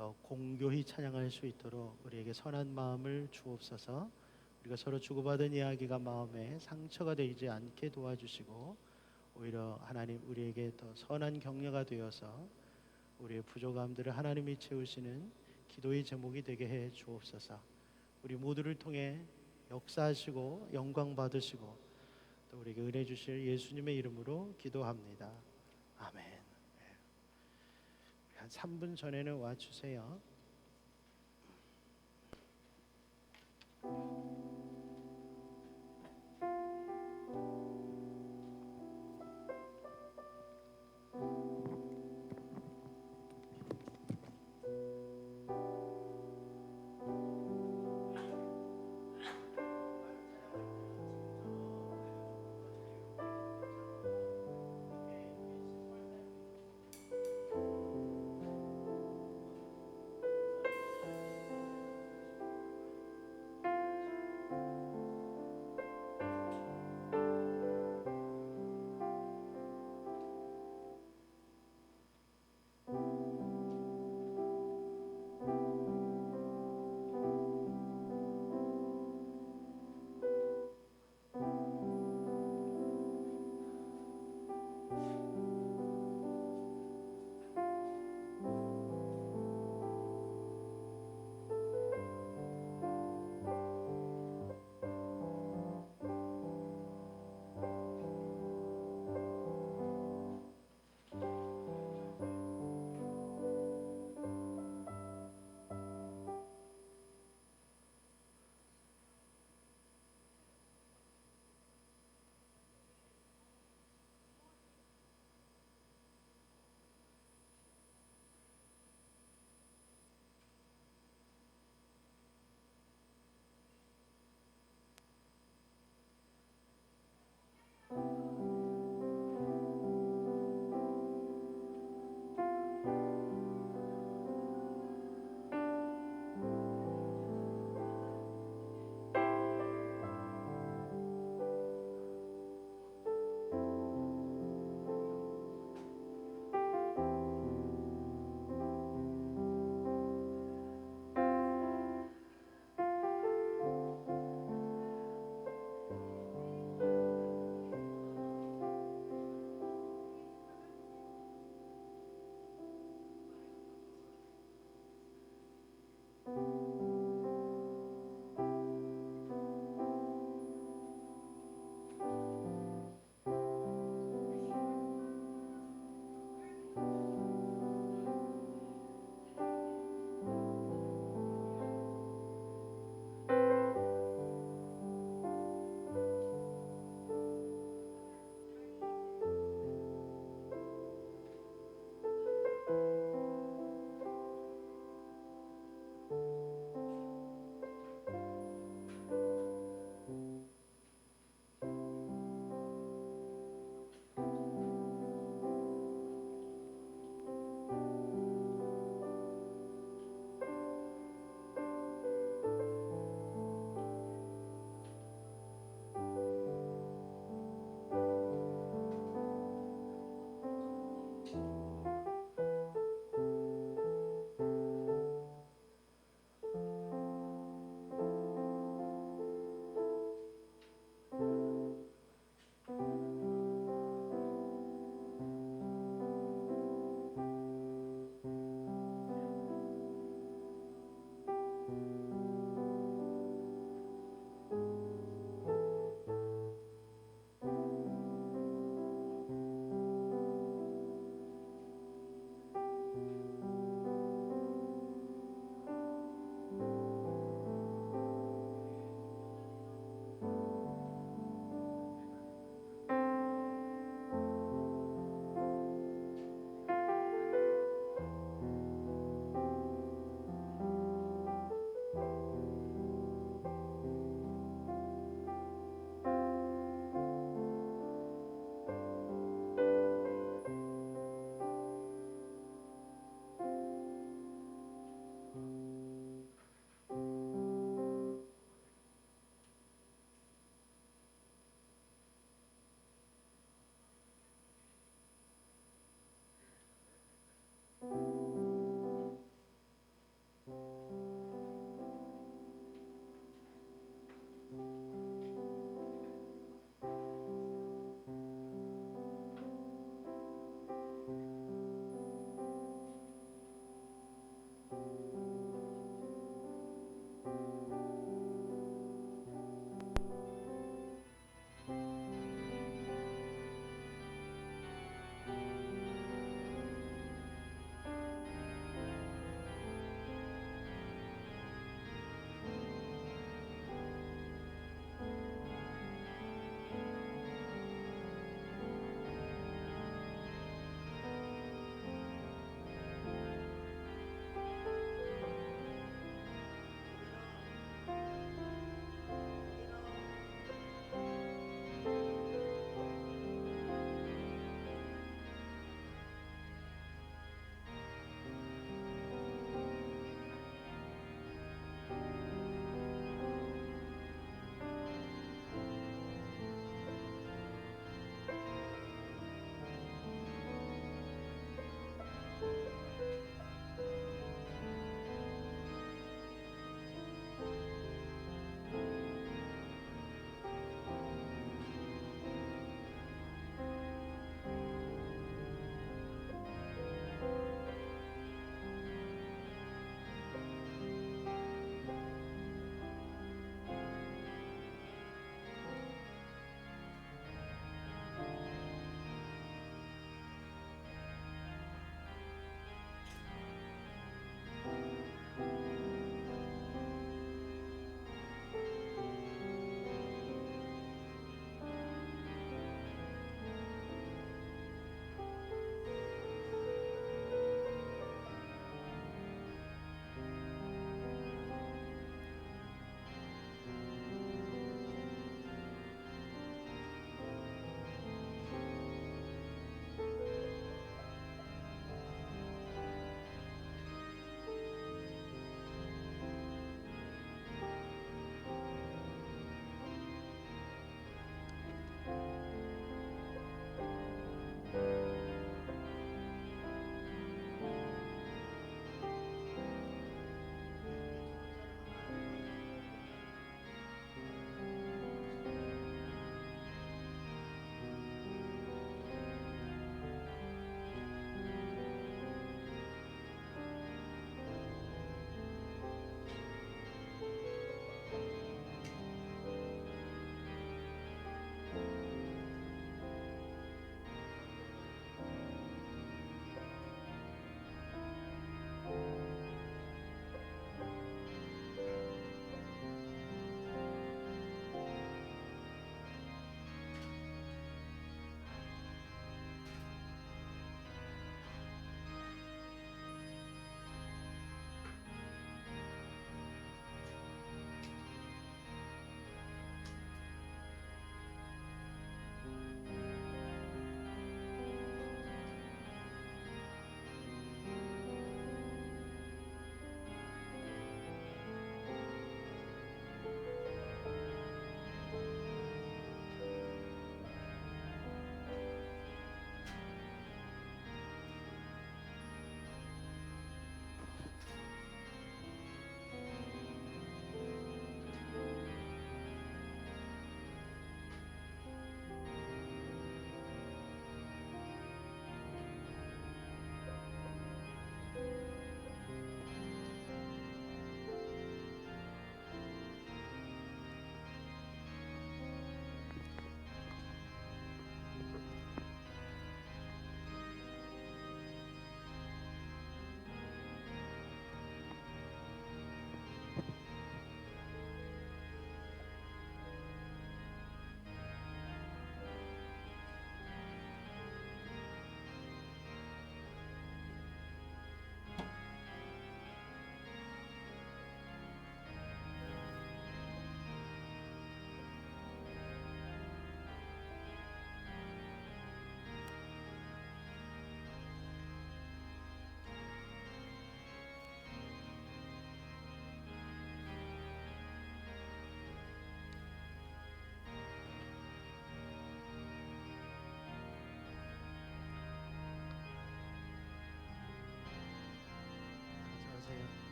더 공교히 찬양할 수 있도록 우리에게 선한 마음을 주옵소서. 우리가 서로 주고받은 이야기가 마음에 상처가 되지 않게 도와주시고, 오히려 하나님 우리에게 더 선한 격려가 되어서 우리의 부족함들을 하나님이 채우시는 기도의 제목이 되게 해 주옵소서. 우리 모두를 통해 역사하시고 영광 받으시고 또 우리에게 은혜 주실 예수님의 이름으로 기도합니다. 아멘. 한 3분 전에는 와주세요.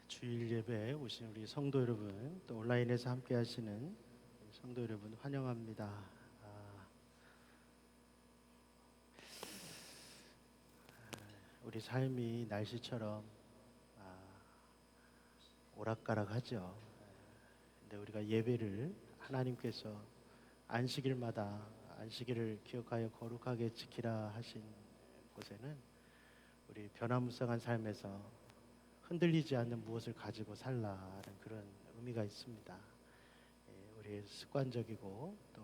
주일 예배에 오신 우리 성도 여러분, 또 온라인에서 함께 하시는 성도 여러분 환영합니다. 우리 삶이 날씨처럼 오락가락하죠. 근데 우리가 예배를 하나님께서 안식일마다 안식일을 기억하여 거룩하게 지키라 하신 곳에는 우리 변화무쌍한 삶에서 흔들리지 않는 무엇을 가지고 살라는 그런 의미가 있습니다. 우리의 습관적이고 또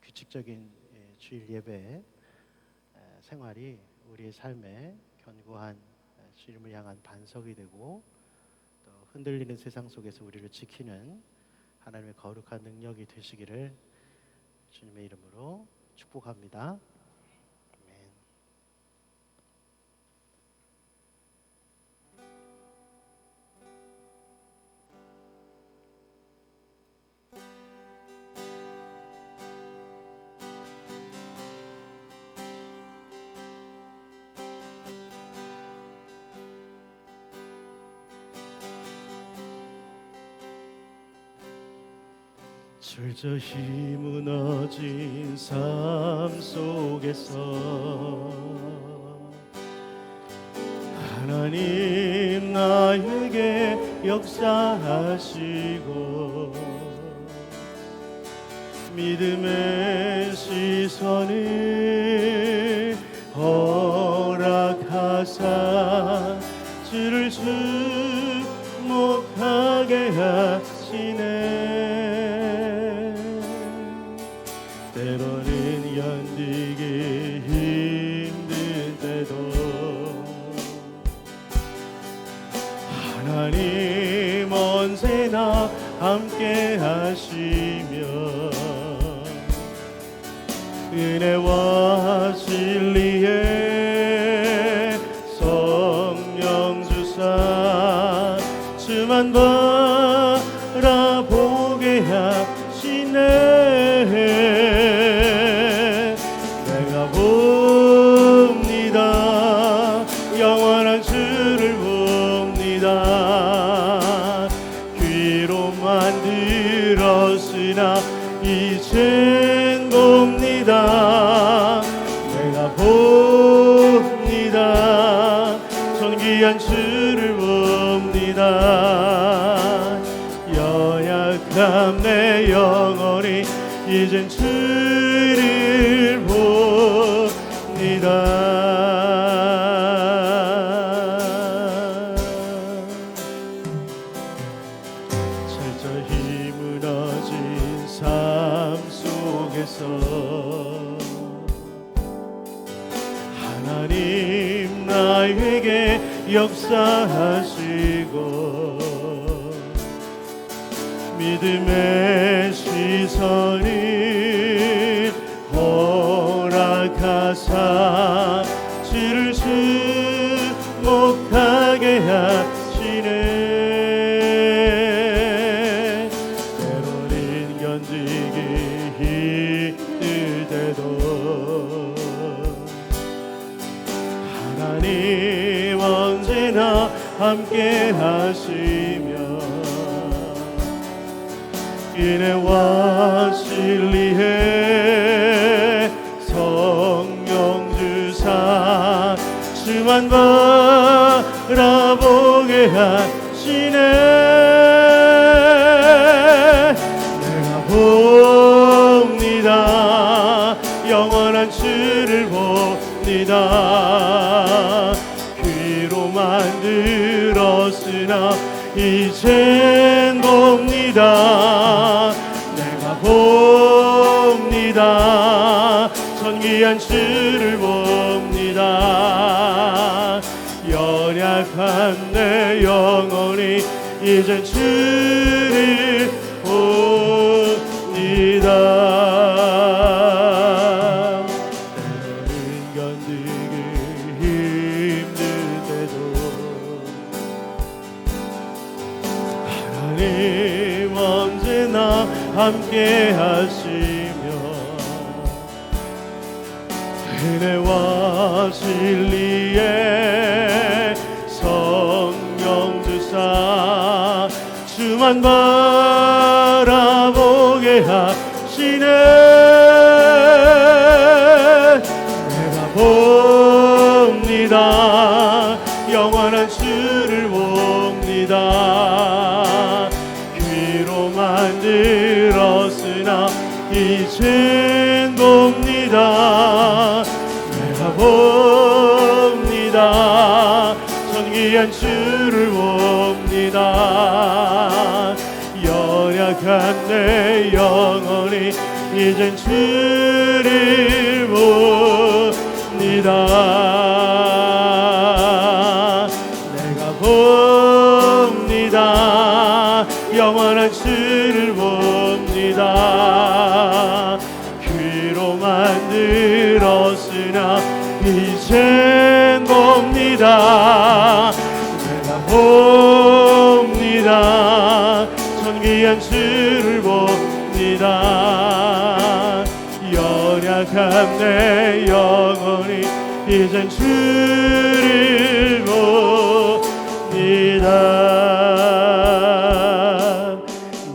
규칙적인 주일 예배 생활이 우리의 삶에 견고한 주님을 향한 반석이 되고 또 흔들리는 세상 속에서 우리를 지키는 하나님의 거룩한 능력이 되시기를 주님의 이름으로 축복합니다. 철저히 무너진 삶 속에서 하나님 나에게 역사하시고 믿음의 시선을 허락하사 주를 주목하게 하시네. 때로는 견디기 힘든 때도 하나님 언제나 함께 하시며 은혜와 진리의 성령 주사 주만 바라보게 하시네. 내가 봅니다. 영원한 주를 봅니다. 귀로만 들었으나 이젠 봅니다. 내가 봅니다. 존귀한 주를 봅니다. 연약한 내 영혼이 이젠 주를 봅니다. 철저히 무너진 삶 속에서 하나님 나에게 역사하시고 믿음의 시선을 허락하사 주를 주목하게 하시네. 때로는 견디기 힘들 때도 하나님 언제나 함께 하시며 은혜와 진리의 성령 주사 주만 바라보게 하시네. 내가 봅니다. 영원한 주를 봅니다. 귀로만 들었으나 이젠 봅니다. 내가 봅니다. 존귀한 주를 봅니다. 연약한 내 영혼이 이젠 주를 봅니다. 때로는 견디기 힘들 때도 하나님 언제나 함께 하시며 은혜와 진리의 성령 주사 그만 바라보게 하시네. 내가 봅니다. 영원한 주를 봅니다. 귀로만 들었으나 이젠 봅니다. 내가 봅니다. 존귀한 주를 봅니다. 연약한 내 영혼이 이젠 주를 봅니다. 내가 봅니다. 영원한 주를 봅니다. 귀로만 들었으나 이젠 봅니다. 내가 봅니다. 존귀한 주를 봅니다. 연약한 내 영혼이 이젠 주를 봅니다.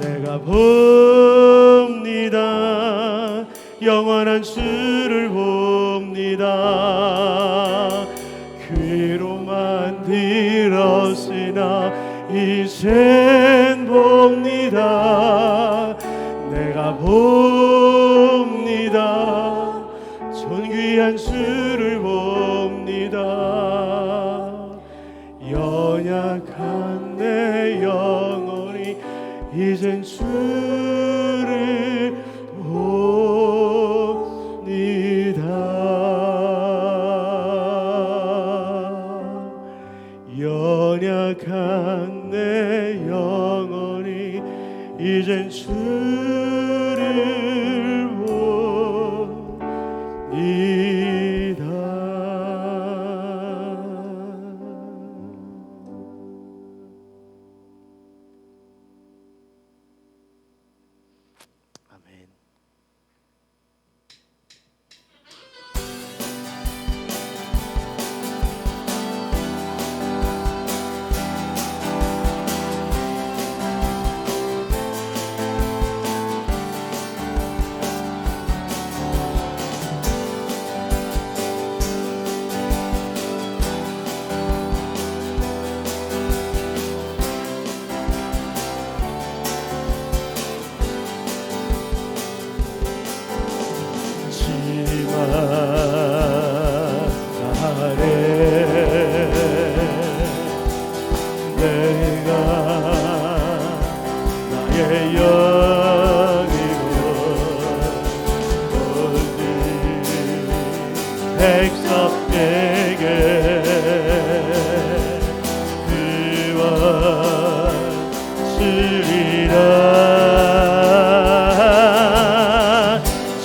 내가 봅니다. 영원한 주를 봅니다. 귀로만 들었으나 이젠 봅니다. 내가 봅니다. 존귀한 주를 봅니다. 연약한 내 영혼이 이젠 주를 봅니다. 연약한 내 영혼이 이젠 주를 봅니다. 아멘.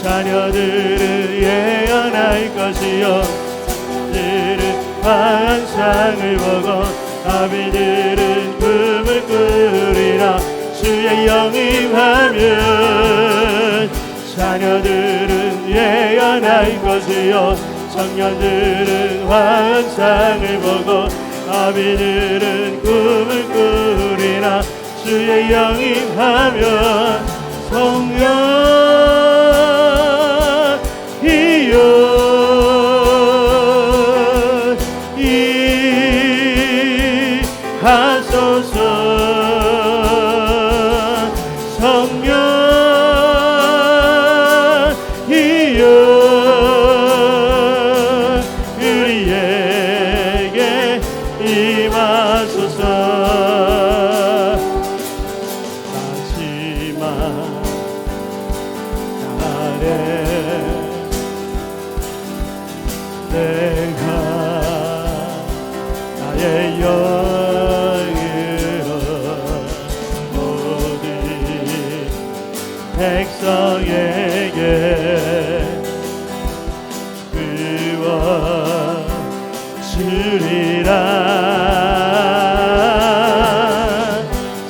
자녀들은 예언할 것이요 들은 환상을 보고 아비들은 꿈을 꾸리라. 주의 영이 임하면 자녀들은 예언할 것이요 청년들은 환상을 보고 아비들은 꿈을 꾸리라. 주의 영이 임하면 성령이여 하소서. 성령이여 우리에게 임하소서. 마지막 날에 내가 나의 백성에게 구원 주리라.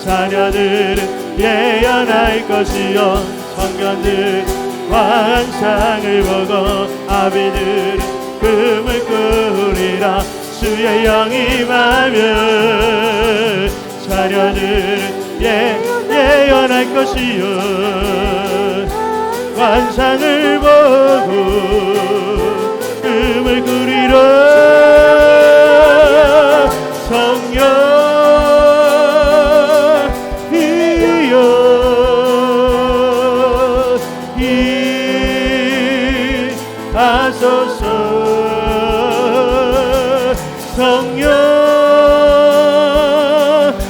자녀들은 예언할 것이요 청년들 환상을 보고 아비들은 꿈을 꾸리라. 주의 영이 임하면 자녀들은 예언할 것이요 환상을 보고 꿈을 꾸리라 성령이여 임하소서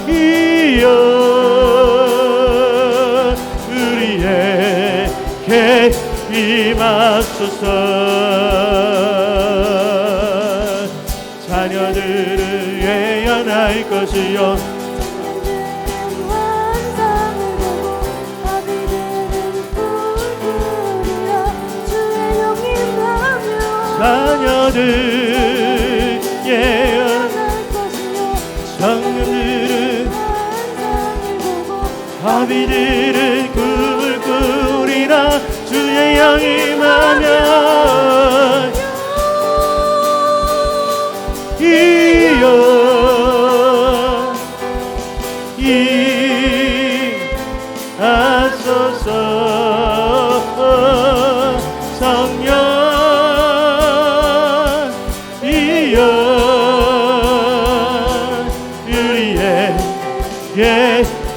성령이여 우리에게 임하소서 자녀들을 예언할 것이요 자녀들 예언할 것이요 청년들은 아비들은 꿈을 꾸리라 주의 영이 임하면 이여 임하소서 성령이여 우리에게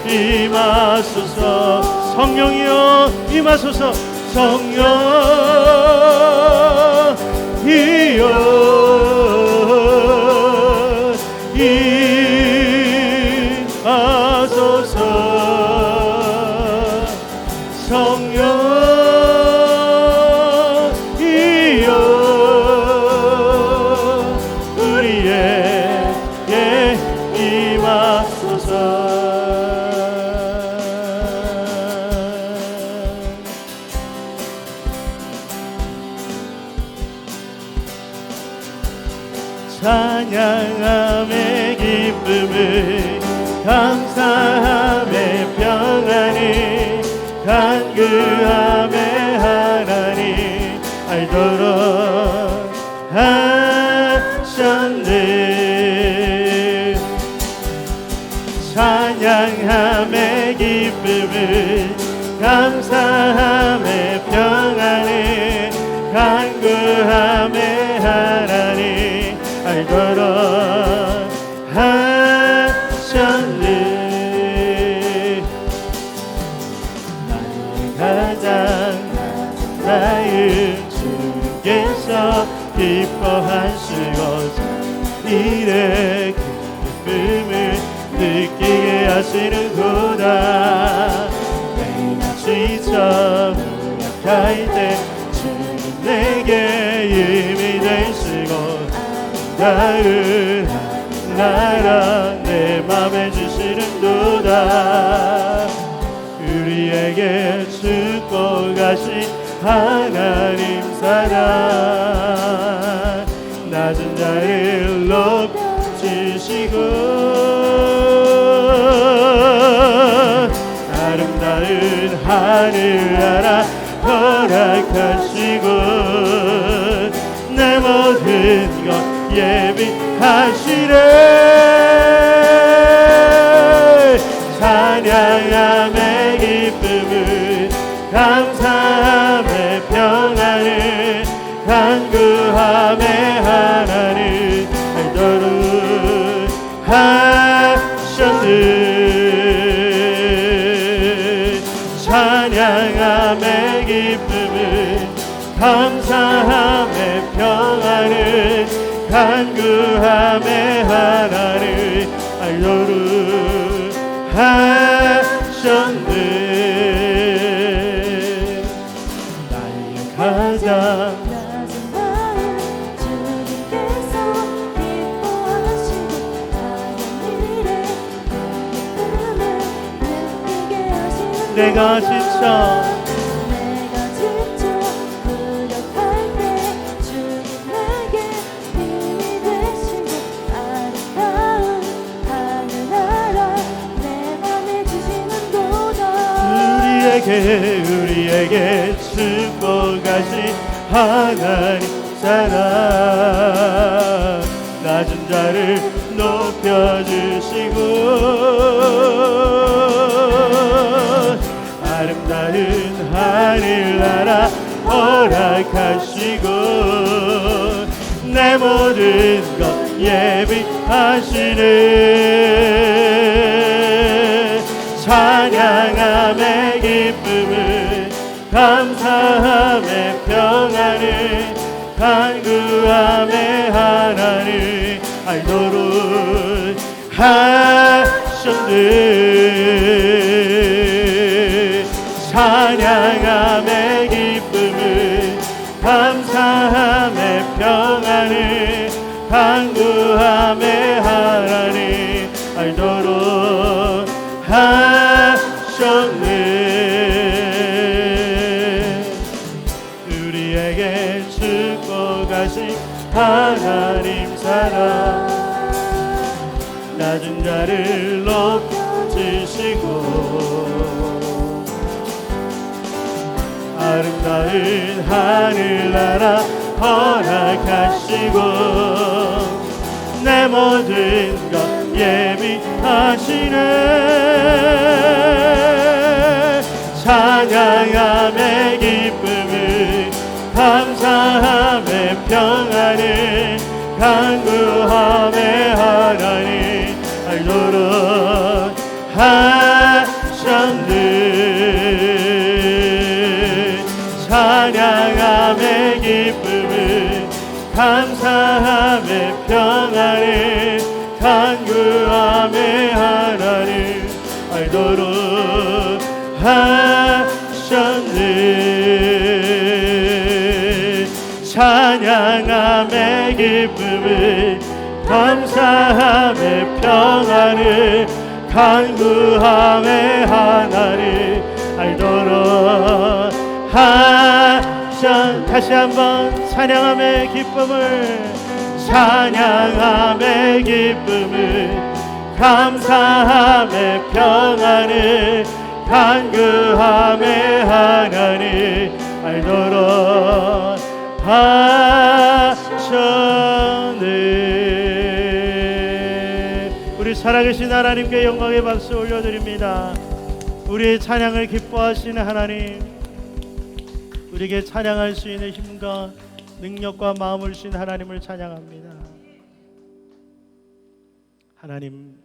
임하소서 성령이여 임하소서 성령이여 임하소서 성령이여 우리에게 임하소서 찬양함의 기쁨을 감사함의 평안을 간구함의 하나님 알도록 하셨네 찬양함의 기쁨을 감사함의 평안을 간구함의 하나님 알도록 하셨네 나의 가장 나의 주께서 기뻐하시고 이래 기쁨을 느끼게 하시는구나 내가 지쳐 무력할 때 주는 내게 힘이 되시고 나를 나라 내 맘에 주시는도다 우리에게 축복하신 하나님 사랑 낮은 자를 높이시고 아름다운 하늘 나라 허락하시고 내 모든 것 예비하시네 찬양함의 기쁨을 감사함의 평안을 간구함의 하나를 알도록 하셨네 찬양함의 기쁨을 감사함의 평안을 간구함의 하나를 알도록 하셨네 나의 가장 낮은 마음 주님께서 기뻐하시고 하늘에 기쁨을 느끼게 하시는 내가 지쳐 무력할 때 주님 내게 힘이 되시고 아름다운 하늘나라 내 맘에 주시는도다 우리에게 축복하신 하나님 사랑 낮은 자를 높여주시고 아름다운 하늘나라 허락하시고 내 모든 것 예비하시네. 찬양함의 기쁨을 감사함의 평안을 간구함의 하나를 알도록 하셨네. 찬양함의 기쁨을 감사함의 평안을 간구함의 하나를 알도록 하셨네. 우리에게 축복하신 하나님 사랑 낮은 자를 높이시고 아름다운 하늘나라 허락하시고 내 모든 것 예비하시네. 찬양함의 기쁨을 감사함의 평안을 간구함의 하나님 알도록 하셨네. 찬양함의 기쁨을 감사함의 평안을 간구함의 하나님 알도록 하셨네. 찬양함의 기쁨을 감사함의 평안을 간구함의 하나를 알도록 다시 한번 찬양함의 기쁨을 찬양함의 기쁨을 감사함의 평안을 간구함의 하나를 알도록 하셨네. 우리 살아계신 하나님께 영광의 박수 올려드립니다. 우리의 찬양을 기뻐하시는 하나님, 우리에게 찬양할 수 있는 힘과 능력과 마음을 주신 하나님을 찬양합니다. 하나님,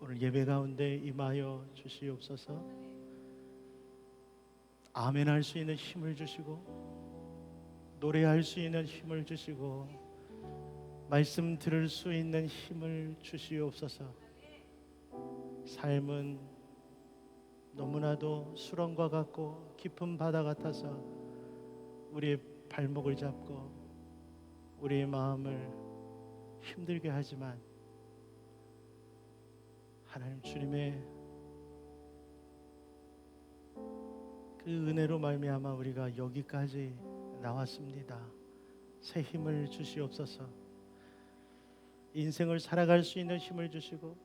오늘 예배 가운데 임하여 주시옵소서. 아멘 할 수 있는 힘을 주시고 노래할 수 있는 힘을 주시고 말씀 들을 수 있는 힘을 주시옵소서. 삶은 너무나도 수렁과 같고 깊은 바다 같아서 우리의 발목을 잡고 우리의 마음을 힘들게 하지만 하나님 주님의 그 은혜로 말미암아 우리가 여기까지 나왔습니다. 새 힘을 주시옵소서. 인생을 살아갈 수 있는 힘을 주시고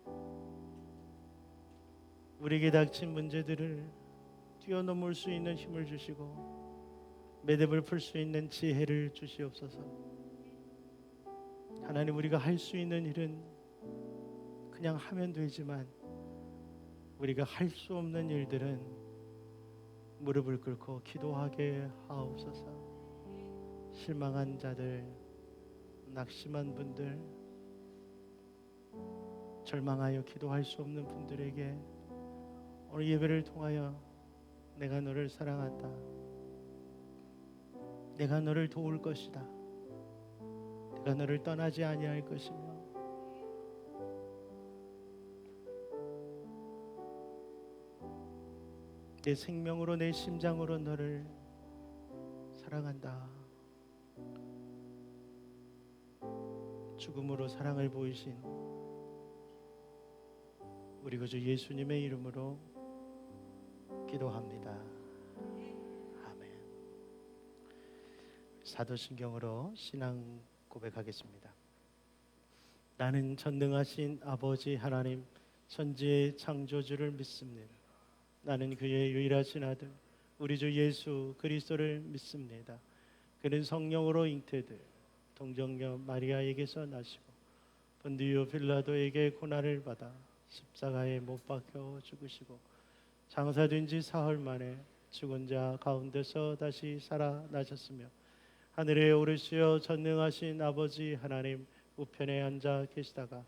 우리에게 닥친 문제들을 뛰어넘을 수 있는 힘을 주시고 매듭을 풀 수 있는 지혜를 주시옵소서. 하나님, 우리가 할 수 있는 일은 그냥 하면 되지만 우리가 할 수 없는 일들은 무릎을 꿇고 기도하게 하옵소서. 실망한 자들, 낙심한 분들, 절망하여 기도할 수 없는 분들에게 오늘 예배를 통하여 내가 너를 사랑한다, 내가 너를 도울 것이다, 내가 너를 떠나지 아니할 것이며 내 생명으로 내 심장으로 너를 사랑한다. 죽음으로 사랑을 보이신 우리 구주 예수님의 이름으로 기도합니다. 아멘. 사도신경으로 신앙 고백하겠습니다. 나는 전능하신 아버지 하나님 천지의 창조주를 믿습니다. 나는 그의 유일하신 아들 우리 주 예수 그리스도를 믿습니다. 그는 성령으로 잉태돼 동정녀 마리아에게서 나시고 본디오 빌라도에게 고난을 받아 십자가에 못 박혀 죽으시고 장사된 지 사흘 만에 죽은 자 가운데서 다시 살아나셨으며 하늘에 오르시어 전능하신 아버지 하나님 우편에 앉아 계시다가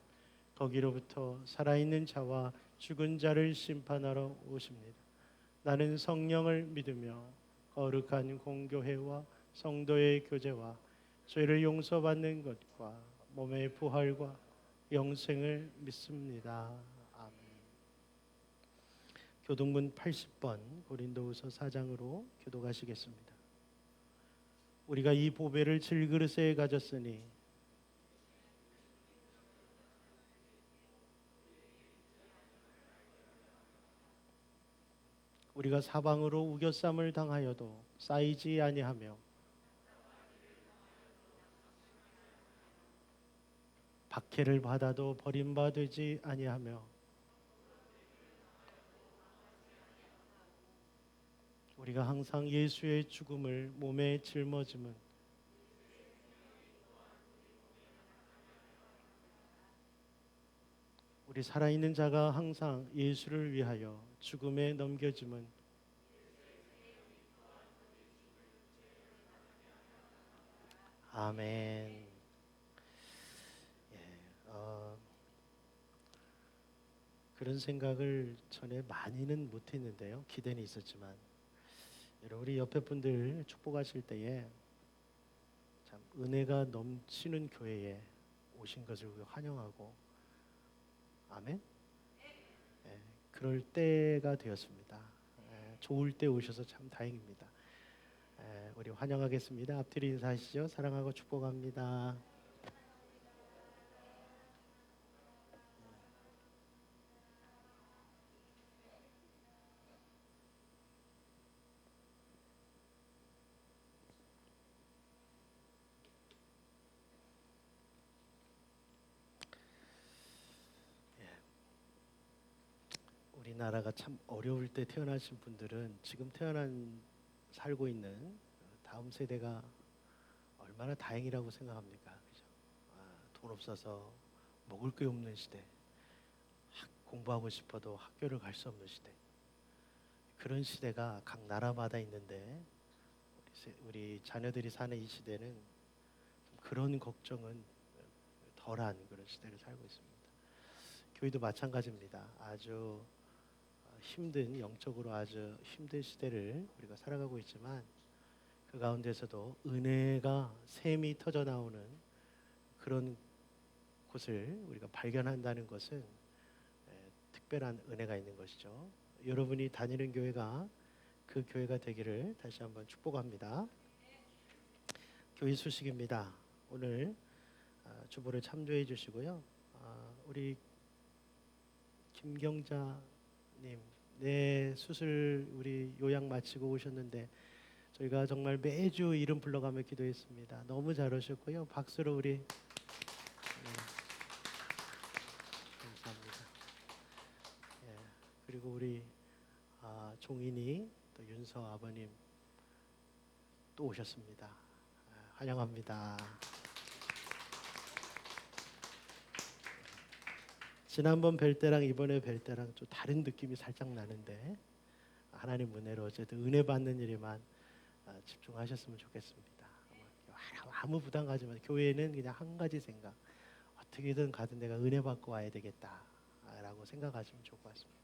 거기로부터 살아있는 자와 죽은 자를 심판하러 오십니다. 나는 성령을 믿으며 거룩한 공교회와 성도의 교제와 죄를 용서받는 것과 몸의 부활과 영생을 믿습니다. 아멘. 교동문 80번 고린도후서 4장으로 교독하시겠습니다. 우리가 이 보배를 질그릇에 가졌으니 우리가 사방으로 우겨쌈을 당하여도 쌓이지 아니하며 박해를 받아도 버림받지 아니하며 우리가 항상 예수의 죽음을 몸에 짊어짐은 우리 살아있는 자가 항상 예수를 위하여 죽음에 넘겨짐은 아멘. 그런 생각을 전에 많이는 못했는데요. 기대는 있었지만 여러분 우리 옆에 분들 축복하실 때에 참 은혜가 넘치는 교회에 오신 것을 환영하고 아멘. 그럴 때가 되었습니다. 좋을 때 오셔서 참 다행입니다. 우리 환영하겠습니다. 앞뒤로 인사하시죠. 사랑하고 축복합니다. 우리나라가 참 어려울 때 태어나신 분들은 지금 살고 있는 다음 세대가 얼마나 다행이라고 생각합니까? 그죠? 돈 없어서 먹을 게 없는 시대, 공부하고 싶어도 학교를 갈 수 없는 시대. 그런 시대가 각 나라마다 있는데 우리 자녀들이 사는 이 시대는 그런 걱정은 덜한 그런 시대를 살고 있습니다. 교회도 마찬가지입니다. 아주 힘든 영적으로 아주 힘든 시대를 우리가 살아가고 있지만 그 가운데서도 은혜가 샘이 터져 나오는 그런 곳을 우리가 발견한다는 것은 특별한 은혜가 있는 것이죠. 여러분이 다니는 교회가 그 교회가 되기를 다시 한번 축복합니다. 교회 소식입니다. 오늘 주보를 참조해 주시고요. 우리 김경자님, 네, 수술 우리 요양 마치고 오셨는데 저희가 정말 매주 이름 불러가며 기도했습니다. 너무 잘 오셨고요. 박수로 우리 감사합니다. 그리고 우리 종인이 또 윤서 아버님 또 오셨습니다. 환영합니다. 지난번 뵐 때랑 이번에 뵐 때랑 좀 다른 느낌이 살짝 나는데 하나님 은혜로 어쨌든 은혜 받는 일에만 집중하셨으면 좋겠습니다. 아무 부담 가지 마세요. 교회는 그냥 한 가지 생각, 어떻게든 가든 내가 은혜 받고 와야 되겠다라고 생각하시면 좋을 것 같습니다.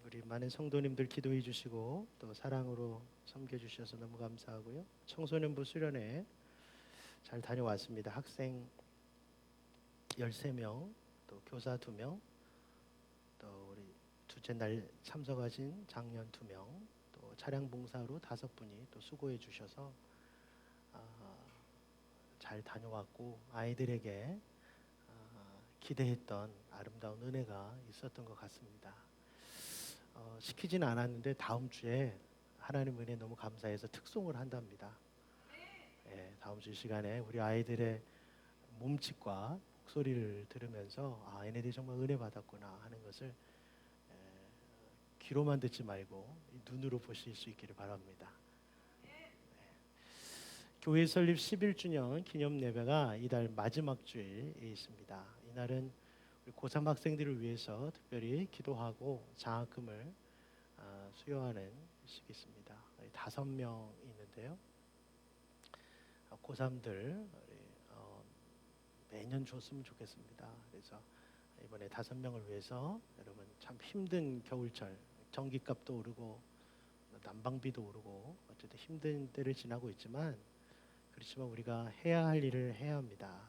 우리 많은 성도님들 기도해 주시고 또 사랑으로 섬겨주셔서 너무 감사하고요. 청소년부 수련회 잘 다녀왔습니다. 학생 13명, 또 교사 2명, 또 우리 둘째 날 참석하신 장년 2명, 또 차량 봉사로 5분이 또 수고해 주셔서 잘 다녀왔고 아이들에게 기대했던 아름다운 은혜가 있었던 것 같습니다. 시키지는 않았는데 다음 주에 하나님 은혜 너무 감사해서 특송을 한답니다. 다음 주 시간에 우리 아이들의 몸짓과 목소리를 들으면서 얘네들이 정말 은혜 받았구나 하는 것을 귀로만 듣지 말고 눈으로 보실 수 있기를 바랍니다. 교회 설립 11주년 기념 예배가 이달 마지막 주일에 있습니다. 이날은 고3 학생들을 위해서 특별히 기도하고 장학금을 수여하는 식이 있습니다. 5명 있는데요. 고3들 매년 줬으면 좋겠습니다. 그래서 이번에 5명을 위해서 여러분 참 힘든 겨울철 전기값도 오르고 난방비도 오르고 어쨌든 힘든 때를 지나고 있지만 그렇지만 우리가 해야 할 일을 해야 합니다.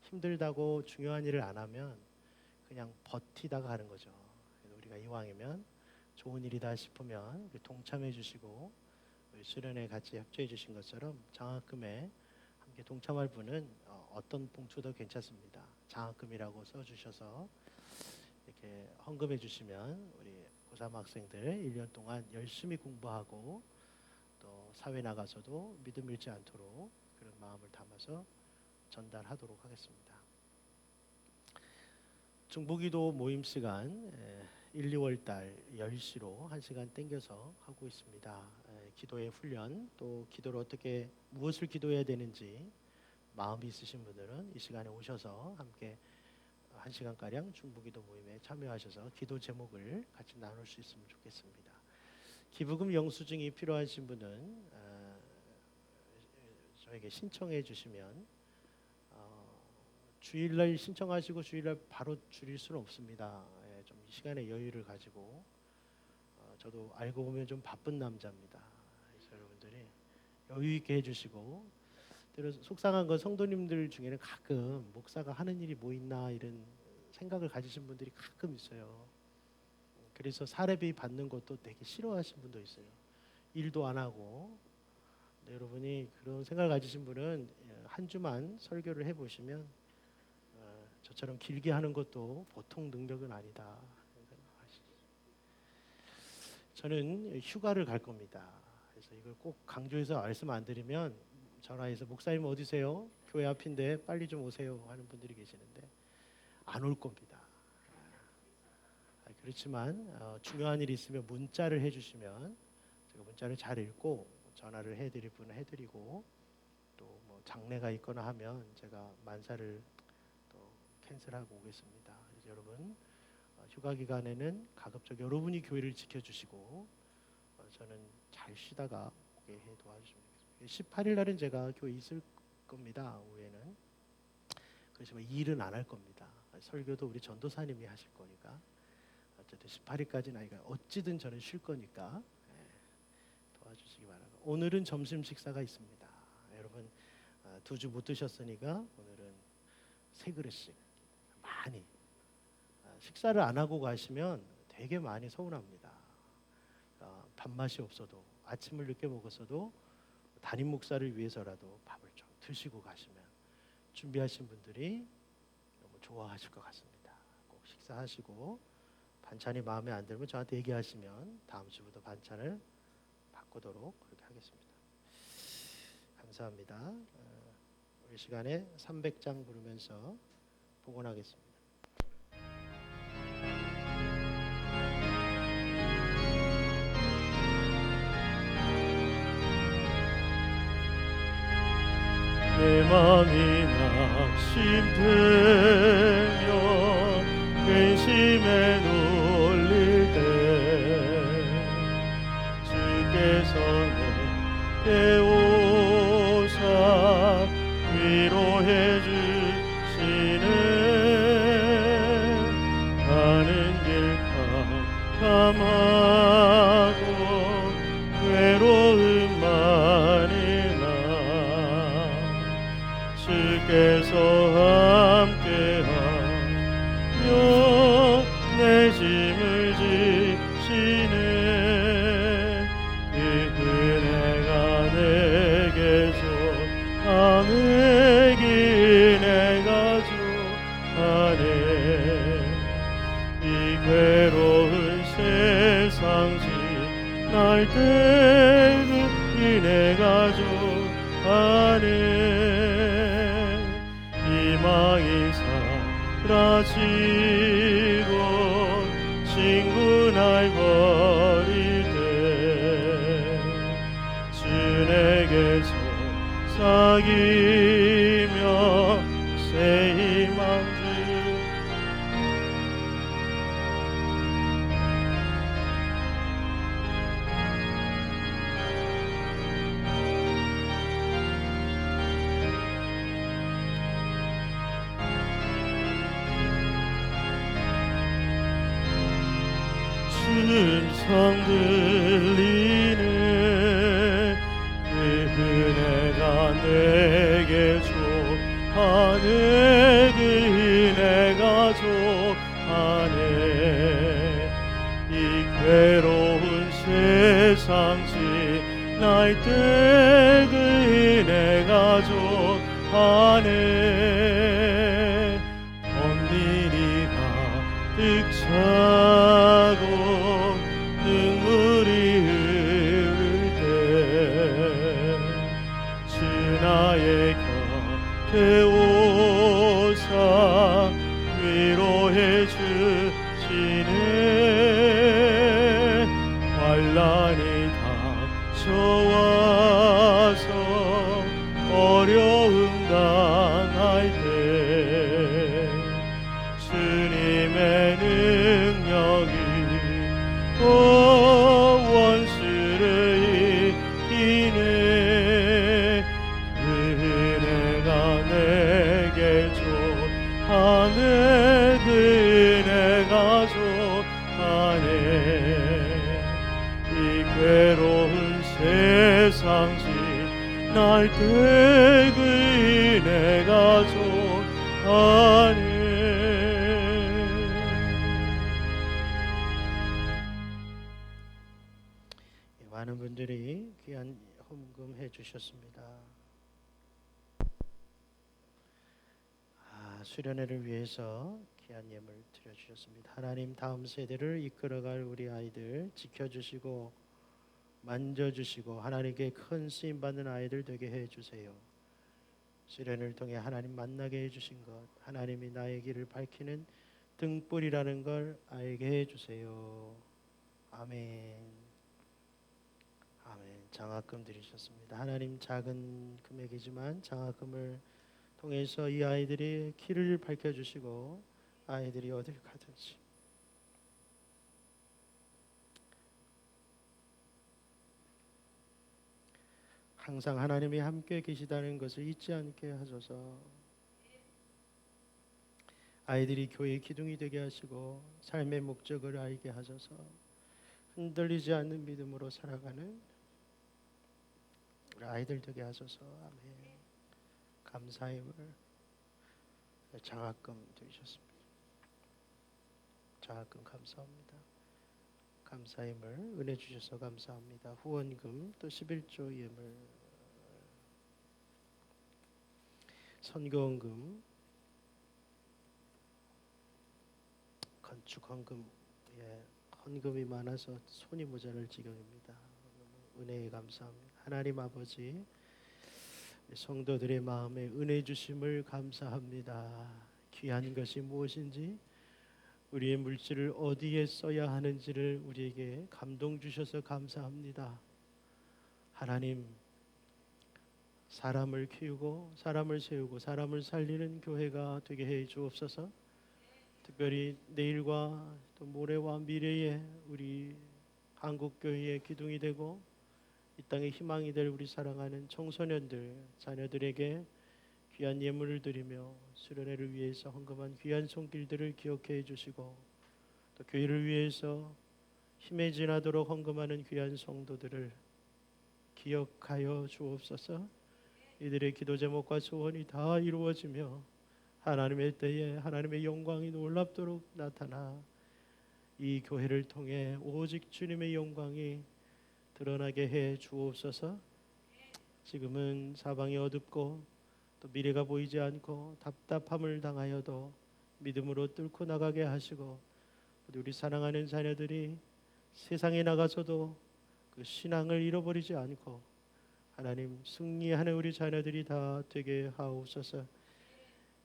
힘들다고 중요한 일을 안 하면 그냥 버티다가 하는 거죠. 그래서 우리가 이왕이면 좋은 일이다 싶으면 동참해 주시고 수련회 같이 협조해 주신 것처럼 장학금에 함께 동참할 분은 어떤 봉투도 괜찮습니다. 장학금이라고 써주셔서 이렇게 헌금해 주시면 우리 고3 학생들 1년 동안 열심히 공부하고 또 사회 나가서도 믿음 잃지 않도록 그런 마음을 담아서 전달하도록 하겠습니다. 중보기도 모임 시간 1, 2월 달 10시로 1시간 땡겨서 하고 있습니다. 기도의 훈련 또 기도를 어떻게 무엇을 기도해야 되는지 마음이 있으신 분들은 이 시간에 오셔서 함께 1시간가량 중보기도 모임에 참여하셔서 기도 제목을 같이 나눌 수 있으면 좋겠습니다. 기부금 영수증이 필요하신 분은 저에게 신청해 주시면 주일날 신청하시고 주일날 바로 줄일 수는 없습니다. 좀 이 시간에 여유를 가지고 저도 알고 보면 좀 바쁜 남자입니다. 그래서 여러분들이 여유 있게 해주시고 때로 속상한 건 성도님들 중에는 가끔 목사가 하는 일이 뭐 있나 이런 생각을 가지신 분들이 가끔 있어요. 그래서 사례비 받는 것도 되게 싫어하시는 분도 있어요. 일도 안 하고. 여러분이 그런 생각을 가지신 분은 한 주만 설교를 해보시면 저처럼 길게 하는 것도 보통 능력은 아니다. 저는 휴가를 갈 겁니다. 그래서 이걸 꼭 강조해서 말씀 안 드리면 전화해서 목사님 어디세요? 교회 앞인데 빨리 좀 오세요 하는 분들이 계시는데 안 올 겁니다. 그렇지만 중요한 일이 있으면 문자를 해주시면 제가 문자를 잘 읽고 전화를 해드릴 분은 해드리고 또 뭐 장례가 있거나 하면 제가 만사를 또 캔슬하고 오겠습니다. 그래서 여러분 휴가 기간에는 가급적 여러분이 교회를 지켜주시고 저는 잘 쉬다가 오게 해 도와주시면 되겠습니다. 18일 날은 제가 교회 있을 겁니다. 오후에는. 그렇지만 일은 안 할 겁니다. 설교도 우리 전도사님이 하실 거니까 어쨌든 18일까지는 아니까 어찌든 저는 쉴 거니까 도와주시기 바랍니다. 오늘은 점심 식사가 있습니다. 여러분 2주 못 드셨으니까 오늘은 3그릇씩 많이 식사를 안 하고 가시면 되게 많이 서운합니다. 밥맛이 없어도 아침을 늦게 먹었어도 담임 목사를 위해서라도 밥을 좀 드시고 가시면 준비하신 분들이 너무 좋아하실 것 같습니다. 꼭 식사하시고 반찬이 마음에 안 들면 저한테 얘기하시면 다음 주부터 반찬을 바꾸도록 그렇게 하겠습니다. 감사합니다. 우리 시간에 300장 부르면서 복원하겠습니다. 내 맘이 낙심되며 근심에 눌릴 때 주께서 내게 오사 위로해 주시네. 가는 길 캄캄하고 괴로움 많으나 주께서 함께하며 내 짐을 지시네. 그 은혜가 내게서 내게 은혜가 주하네. 이 괴로운 세상 지날 때 그 은혜가 주하네. 희망이 사라지고 친구 날 버릴 때 주에게서 사귀며 새 희망 음성 들리네. 그 은혜가 내게 족하네. 그 은혜가 족하네. 이 괴로운 세상 지날 때 그 은혜가 족하네. 번민이 가득 차고 눈물이 흐를 때 주 나의 곁에 오사 위로해 주시네. 환난이 닥쳐와서 어려움 당할 때 주님의 능력이 원수를 이기네. 그 은혜가 내게 족하네. 그 은혜가 족하네. 이 괴로운 세상 지날 때 그 은혜가 족하네. 많은 분들이 귀한 헌금해 주셨습니다. 수련회를 위해서 귀한 예물 드려 주셨습니다. 하나님, 다음 세대를 이끌어갈 우리 아이들 지켜주시고 만져주시고 하나님께 큰 쓰임 받는 아이들 되게 해 주세요. 수련을 통해 하나님 만나게 해주신 것, 하나님이 나의 길을 밝히는 등불이라는 걸 알게 해주세요. 아멘. 아멘. 장학금 드리셨습니다. 하나님, 작은 금액이지만 장학금을 통해서 이 아이들이 길을 밝혀주시고 아이들이 어딜 가든지 항상 하나님이 함께 계시다는 것을 잊지 않게 하소서. 아이들이 교회의 기둥이 되게 하시고 삶의 목적을 알게 하소서. 흔들리지 않는 믿음으로 살아가는 우리 아이들 되게 하소서. 아멘. 감사의 물 장학금 드리셨습니다. 장학금 감사합니다. 감사의 물 은혜 주셔서 감사합니다. 후원금 또 11조 예물 선교원금 건축 헌금 헌금이 많아서 손이 모자랄 지경입니다. 은혜에 감사합니다. 하나님 아버지, 성도들의 마음에 은혜 주심을 감사합니다. 귀한 것이 무엇인지 우리의 물질을 어디에 써야 하는지를 우리에게 감동 주셔서 감사합니다. 하나님, 사람을 키우고 사람을 세우고 사람을 살리는 교회가 되게 해 주옵소서. 특별히 내일과 또 모레와 미래에 우리 한국교회의 기둥이 되고 이 땅의 희망이 될 우리 사랑하는 청소년들, 자녀들에게 귀한 예물을 드리며 수련회를 위해서 헌금한 귀한 손길들을 기억해 주시고 또 교회를 위해서 힘에 지나도록 헌금하는 귀한 성도들을 기억하여 주옵소서. 이들의 기도 제목과 소원이 다 이루어지며 하나님의 때에 하나님의 영광이 놀랍도록 나타나 이 교회를 통해 오직 주님의 영광이 드러나게 해 주옵소서. 지금은 사방이 어둡고 또 미래가 보이지 않고 답답함을 당하여도 믿음으로 뚫고 나가게 하시고 우리 사랑하는 자녀들이 세상에 나가서도 그 신앙을 잃어버리지 않고 하나님 승리하는 우리 자녀들이 다 되게 하옵소서.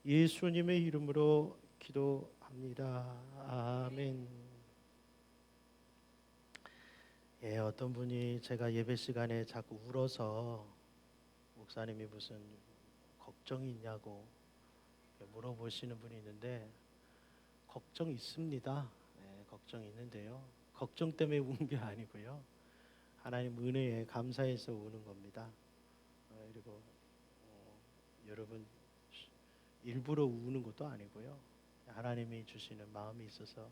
예수님의 이름으로 기도합니다. 아멘. 어떤 분이 제가 예배 시간에 자꾸 울어서 목사님이 무슨 걱정이 있냐고 물어보시는 분이 있는데 걱정이 있습니다. 걱정이 있는데요. 걱정 때문에 우는 게 아니고요. 하나님 은혜에 감사해서 우는 겁니다. 그리고 여러분 일부러 우는 것도 아니고요. 하나님이 주시는 마음이 있어서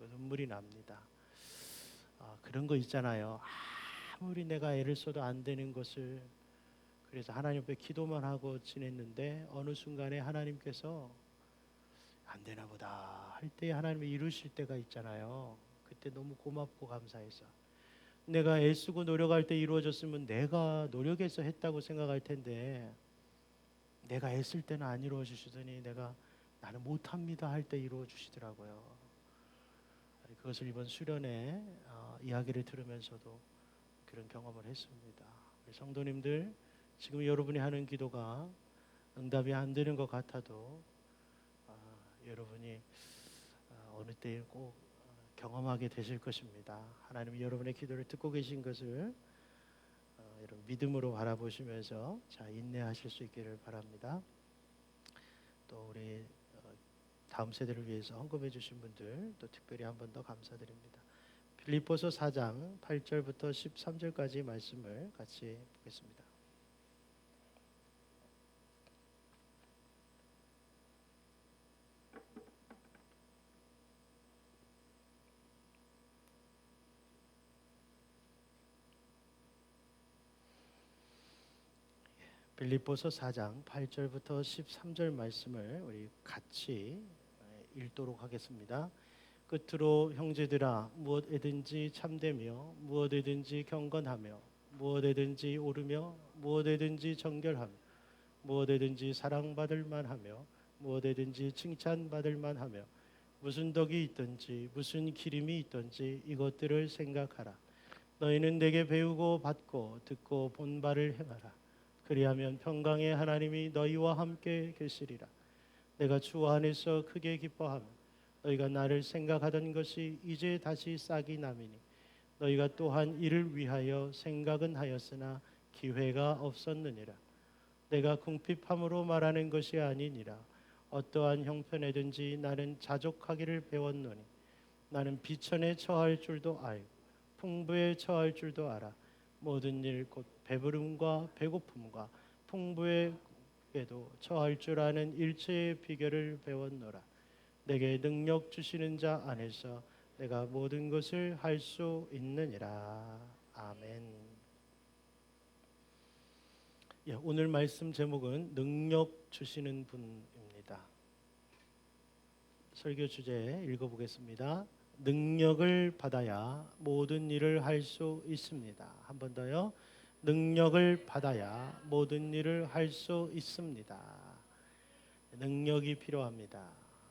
눈물이 납니다. 그런 거 있잖아요. 아무리 내가 애를 써도 안 되는 것을, 그래서 하나님 앞에 기도만 하고 지냈는데 어느 순간에 하나님께서 안 되나 보다 할 때 하나님이 이루실 때가 있잖아요. 그때 너무 고맙고 감사해서, 내가 애쓰고 노력할 때 이루어졌으면 내가 노력해서 했다고 생각할 텐데, 내가 애쓸 때는 안 이루어 주시더니 나는 못합니다 할 때 이루어 주시더라고요. 그것을 이번 수련회 이야기를 들으면서도 그런 경험을 했습니다. 우리 성도님들, 지금 여러분이 하는 기도가 응답이 안 되는 것 같아도 여러분이 어느 때에 꼭 경험하게 되실 것입니다. 하나님이 여러분의 기도를 듣고 계신 것을 여러분 믿음으로 바라보시면서 자 인내하실 수 있기를 바랍니다. 또 우리 다음 세대를 위해서 헌금해 주신 분들 또 특별히 한 번 더 감사드립니다. 빌립보서 4장 8절부터 13절까지 말씀을 같이 보겠습니다. 빌립보서 4장 8절부터 13절 말씀을 우리 같이 읽도록 하겠습니다. 끝으로 형제들아, 무엇에든지 참되며 무엇에든지 경건하며 무엇에든지 오르며 무엇에든지 정결하며 무엇에든지 사랑받을 만하며 무엇에든지 칭찬받을 만하며 무슨 덕이 있든지 무슨 기림이 있든지 이것들을 생각하라. 너희는 내게 배우고 받고 듣고 본 바를 행하라. 그리하면 평강의 하나님이 너희와 함께 계시리라. 내가 주 안에서 크게 기뻐하며 너희가 나를 생각하던 것이 이제 다시 싹이 남이니 너희가 또한 이를 위하여 생각은 하였으나 기회가 없었느니라. 내가 궁핍함으로 말하는 것이 아니니라. 어떠한 형편에든지 나는 자족하기를 배웠노니 나는 비천에 처할 줄도 알고 풍부에 처할 줄도 알아. 모든 일 곧 배부름과 배고픔과 풍부에도 처할 줄 아는 일체의 비결을 배웠노라. 내게 능력 주시는 자 안에서 내가 모든 것을 할 수 있느니라. 아멘. 오늘 말씀 제목은 능력 주시는 분입니다. 설교 주제 읽어보겠습니다. 능력을 받아야 모든 일을 할 수 있습니다. 한 번 더요. 능력을 받아야 모든 일을 할 수 있습니다. 능력이 필요합니다.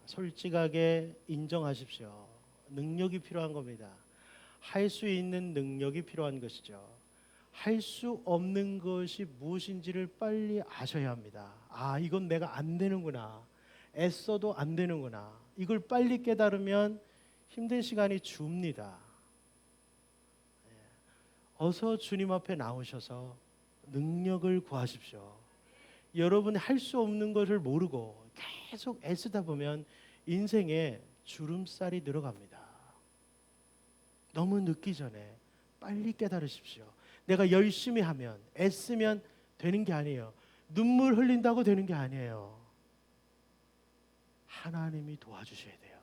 솔직하게 인정하십시오. 능력이 필요한 겁니다. 할 수 있는 능력이 필요한 것이죠. 할 수 없는 것이 무엇인지를 빨리 아셔야 합니다. 이건 내가 안 되는구나. 애써도 안 되는구나. 이걸 빨리 깨달으면 힘든 시간이 줍니다. 어서 주님 앞에 나오셔서 능력을 구하십시오. 여러분 할 수 없는 것을 모르고 계속 애쓰다 보면 인생에 주름살이 늘어갑니다. 너무 늦기 전에 빨리 깨달으십시오. 내가 열심히 하면, 애쓰면 되는 게 아니에요. 눈물 흘린다고 되는 게 아니에요. 하나님이 도와주셔야 돼요.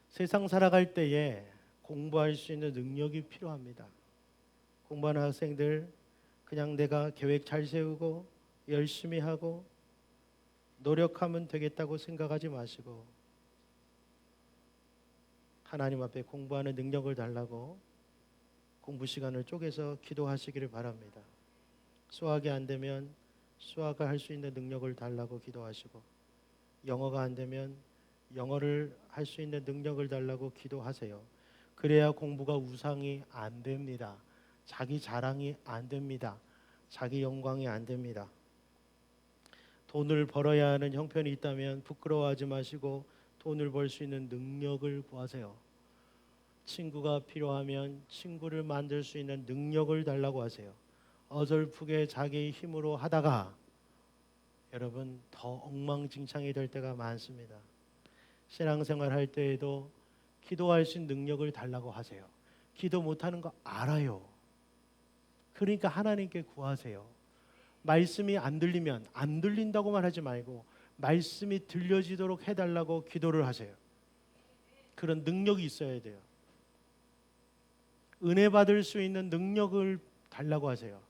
세상 살아갈 때에 공부할 수 있는 능력이 필요합니다. 공부하는 학생들, 그냥 내가 계획 잘 세우고 열심히 하고 노력하면 되겠다고 생각하지 마시고 하나님 앞에 공부하는 능력을 달라고 공부 시간을 쪼개서 기도하시기를 바랍니다. 수학이 안 되면 수학을 할 수 있는 능력을 달라고 기도하시고, 영어가 안 되면 영어를 할 수 있는 능력을 달라고 기도하세요. 그래야 공부가 우상이 안 됩니다. 자기 자랑이 안 됩니다. 자기 영광이 안 됩니다. 돈을 벌어야 하는 형편이 있다면 부끄러워하지 마시고 돈을 벌 수 있는 능력을 구하세요. 친구가 필요하면 친구를 만들 수 있는 능력을 달라고 하세요. 어설프게 자기 힘으로 하다가 여러분 더 엉망진창이 될 때가 많습니다. 신앙생활 할 때에도 기도할 수 있는 능력을 달라고 하세요. 기도 못하는 거 알아요. 그러니까 하나님께 구하세요. 말씀이 안 들리면 안 들린다고만 하지 말고 말씀이 들려지도록 해달라고 기도를 하세요. 그런 능력이 있어야 돼요. 은혜 받을 수 있는 능력을 달라고 하세요.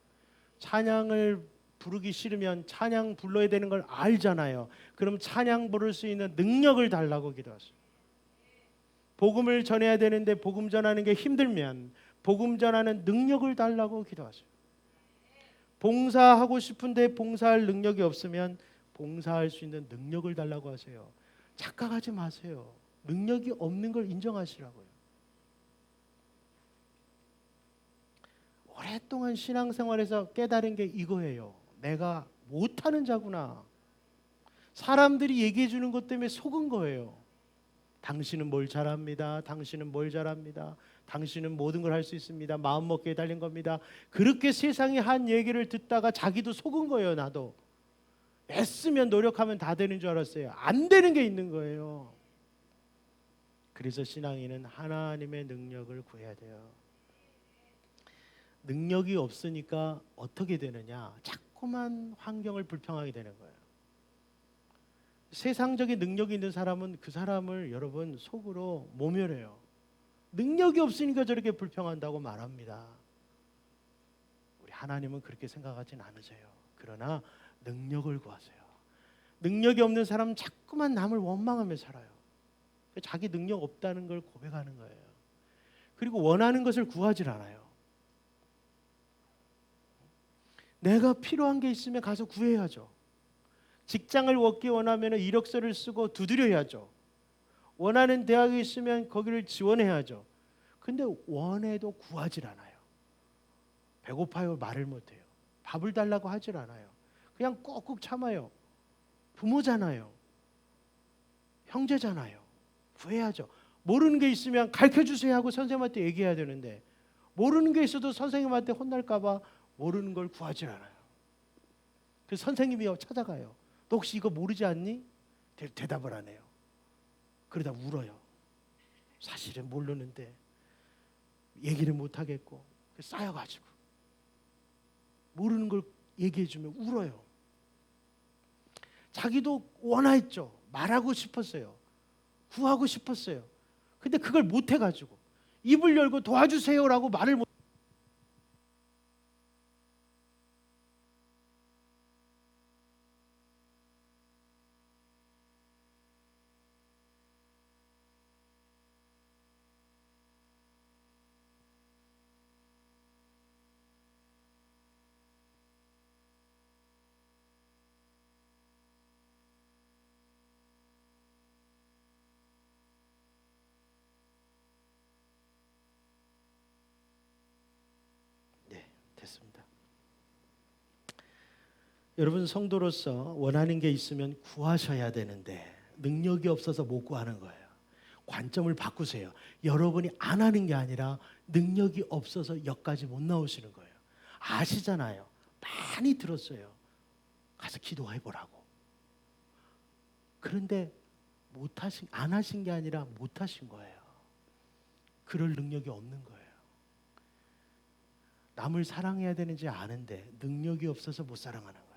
찬양을 부르기 싫으면 찬양 불러야 되는 걸 알잖아요. 그럼 찬양 부를 수 있는 능력을 달라고 기도하세요. 복음을 전해야 되는데 복음 전하는 게 힘들면 복음 전하는 능력을 달라고 기도하세요. 봉사하고 싶은데 봉사할 능력이 없으면 봉사할 수 있는 능력을 달라고 하세요. 착각하지 마세요. 능력이 없는 걸 인정하시라고요. 오랫동안 신앙생활에서 깨달은 게 이거예요. 내가 못하는 자구나. 사람들이 얘기해 주는 것 때문에 속은 거예요. 당신은 뭘 잘합니다. 당신은 뭘 잘합니다. 당신은 모든 걸 할 수 있습니다. 마음먹기에 달린 겁니다. 그렇게 세상이 한 얘기를 듣다가 자기도 속은 거예요. 나도 애쓰면 노력하면 다 되는 줄 알았어요. 안 되는 게 있는 거예요. 그래서 신앙인은 하나님의 능력을 구해야 돼요. 능력이 없으니까 어떻게 되느냐? 자꾸만 환경을 불평하게 되는 거예요. 세상적인 능력이 있는 사람은 그 사람을 여러분 속으로 모멸해요. 능력이 없으니까 저렇게 불평한다고 말합니다. 우리 하나님은 그렇게 생각하진 않으세요. 그러나 능력을 구하세요. 능력이 없는 사람은 자꾸만 남을 원망하며 살아요. 자기 능력 없다는 걸 고백하는 거예요. 그리고 원하는 것을 구하질 않아요. 내가 필요한 게 있으면 가서 구해야죠. 직장을 얻기 원하면 이력서를 쓰고 두드려야죠. 원하는 대학이 있으면 거기를 지원해야죠. 근데 원해도 구하질 않아요. 배고파요 말을 못해요. 밥을 달라고 하질 않아요. 그냥 꾹꾹 참아요. 부모잖아요. 형제잖아요. 구해야죠. 모르는 게 있으면 가르쳐주세요 하고 선생님한테 얘기해야 되는데 모르는 게 있어도 선생님한테 혼날까 봐 모르는 걸 구하질 않아요. 그래서 선생님이 찾아가요. 너 혹시 이거 모르지 않니? 대답을 안 해요. 그러다 울어요. 사실은 모르는데 얘기를 못 하겠고 쌓여가지고 모르는 걸 얘기해주면 울어요. 자기도 원했죠. 말하고 싶었어요. 구하고 싶었어요. 근데 그걸 못 해가지고 입을 열고 도와주세요라고 말을 못. 됐습니다. 여러분 성도로서 원하는 게 있으면 구하셔야 되는데 능력이 없어서 못 구하는 거예요. 관점을 바꾸세요. 여러분이 안 하는 게 아니라 능력이 없어서 여기까지 못 나오시는 거예요. 아시잖아요. 많이 들었어요. 가서 기도해 보라고. 그런데 안 하신 게 아니라 못 하신 거예요. 그럴 능력이 없는 거예요. 남을 사랑해야 되는지 아는데 능력이 없어서 못 사랑하는 거예요.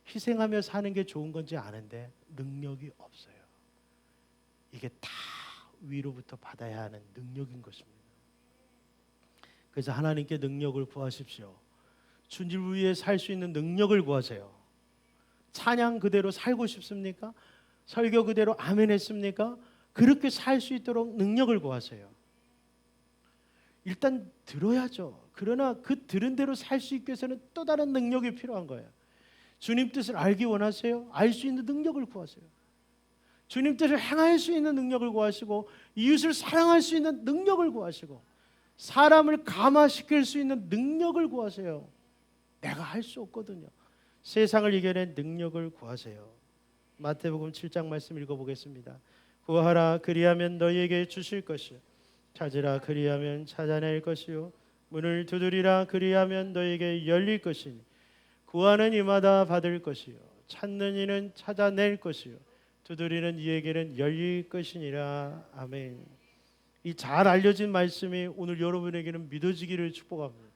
희생하며 사는 게 좋은 건지 아는데 능력이 없어요. 이게 다 위로부터 받아야 하는 능력인 것입니다. 그래서 하나님께 능력을 구하십시오. 주님 위에 살 수 있는 능력을 구하세요. 찬양 그대로 살고 싶습니까? 설교 그대로 아멘 했습니까? 그렇게 살 수 있도록 능력을 구하세요. 일단 들어야죠. 그러나 그 들은 대로 살 수 있기 위해서는 또 다른 능력이 필요한 거예요. 주님 뜻을 알기 원하세요? 알 수 있는 능력을 구하세요. 주님 뜻을 행할 수 있는 능력을 구하시고 이웃을 사랑할 수 있는 능력을 구하시고 사람을 감화시킬 수 있는 능력을 구하세요. 내가 할 수 없거든요. 세상을 이겨낸 능력을 구하세요. 마태복음 7장 말씀 읽어보겠습니다. 구하라 그리하면 너희에게 주실 것이요 찾으라 그리하면 찾아낼 것이요 문을 두드리라 그리하면 너희에게 열릴 것이니 구하는 이마다 받을 것이요 찾는 이는 찾아낼 것이요 두드리는 이에게는 열릴 것이니라. 아멘. 이 잘 알려진 말씀이 오늘 여러분에게는 믿어지기를 축복합니다.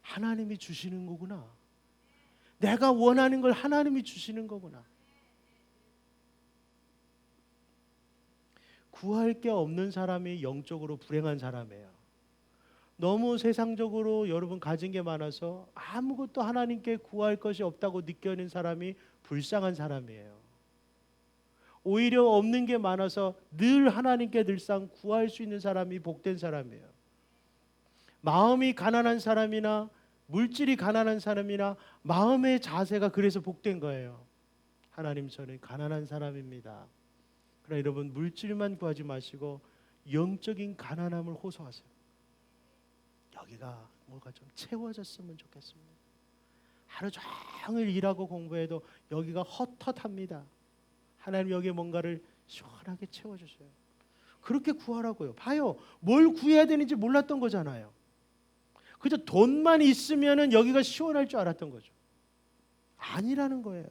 하나님이 주시는 거구나. 내가 원하는 걸 하나님이 주시는 거구나. 구할 게 없는 사람이 영적으로 불행한 사람이에요. 너무 세상적으로 여러분 가진 게 많아서 아무것도 하나님께 구할 것이 없다고 느껴는 사람이 불쌍한 사람이에요. 오히려 없는 게 많아서 늘 하나님께 늘상 구할 수 있는 사람이 복된 사람이에요. 마음이 가난한 사람이나 물질이 가난한 사람이나 마음의 자세가 그래서 복된 거예요. 하나님, 저는 가난한 사람입니다. 그러나 여러분, 물질만 구하지 마시고 영적인 가난함을 호소하세요. 여기가 뭐가 좀 채워졌으면 좋겠습니다. 하루 종일 일하고 공부해도 여기가 헛헛합니다. 하나님, 여기에 뭔가를 시원하게 채워주세요. 그렇게 구하라고요. 봐요, 뭘 구해야 되는지 몰랐던 거잖아요. 그저 돈만 있으면은 여기가 시원할 줄 알았던 거죠. 아니라는 거예요.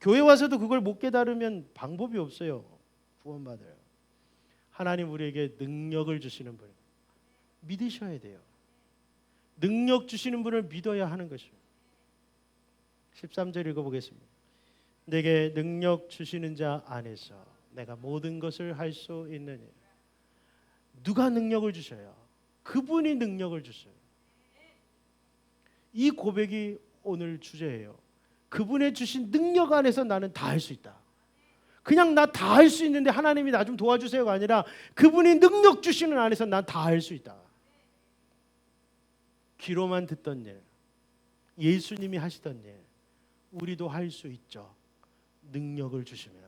교회 와서도 그걸 못 깨달으면 방법이 없어요. 구원받아요. 하나님 우리에게 능력을 주시는 분 믿으셔야 돼요. 능력 주시는 분을 믿어야 하는 것이에요. 13절 읽어보겠습니다. 내게 능력 주시는 자 안에서 내가 모든 것을 할 수 있느니. 누가 능력을 주셔요? 그분이 능력을 주셔요. 이 고백이 오늘 주제예요. 그분의 주신 능력 안에서 나는 다 할 수 있다. 그냥 나 다 할 수 있는데 하나님이 나 좀 도와주세요가 아니라 그분이 능력 주시는 안에서 난 다 할 수 있다. 귀로만 듣던 일, 예수님이 하시던 일, 우리도 할 수 있죠. 능력을 주시면.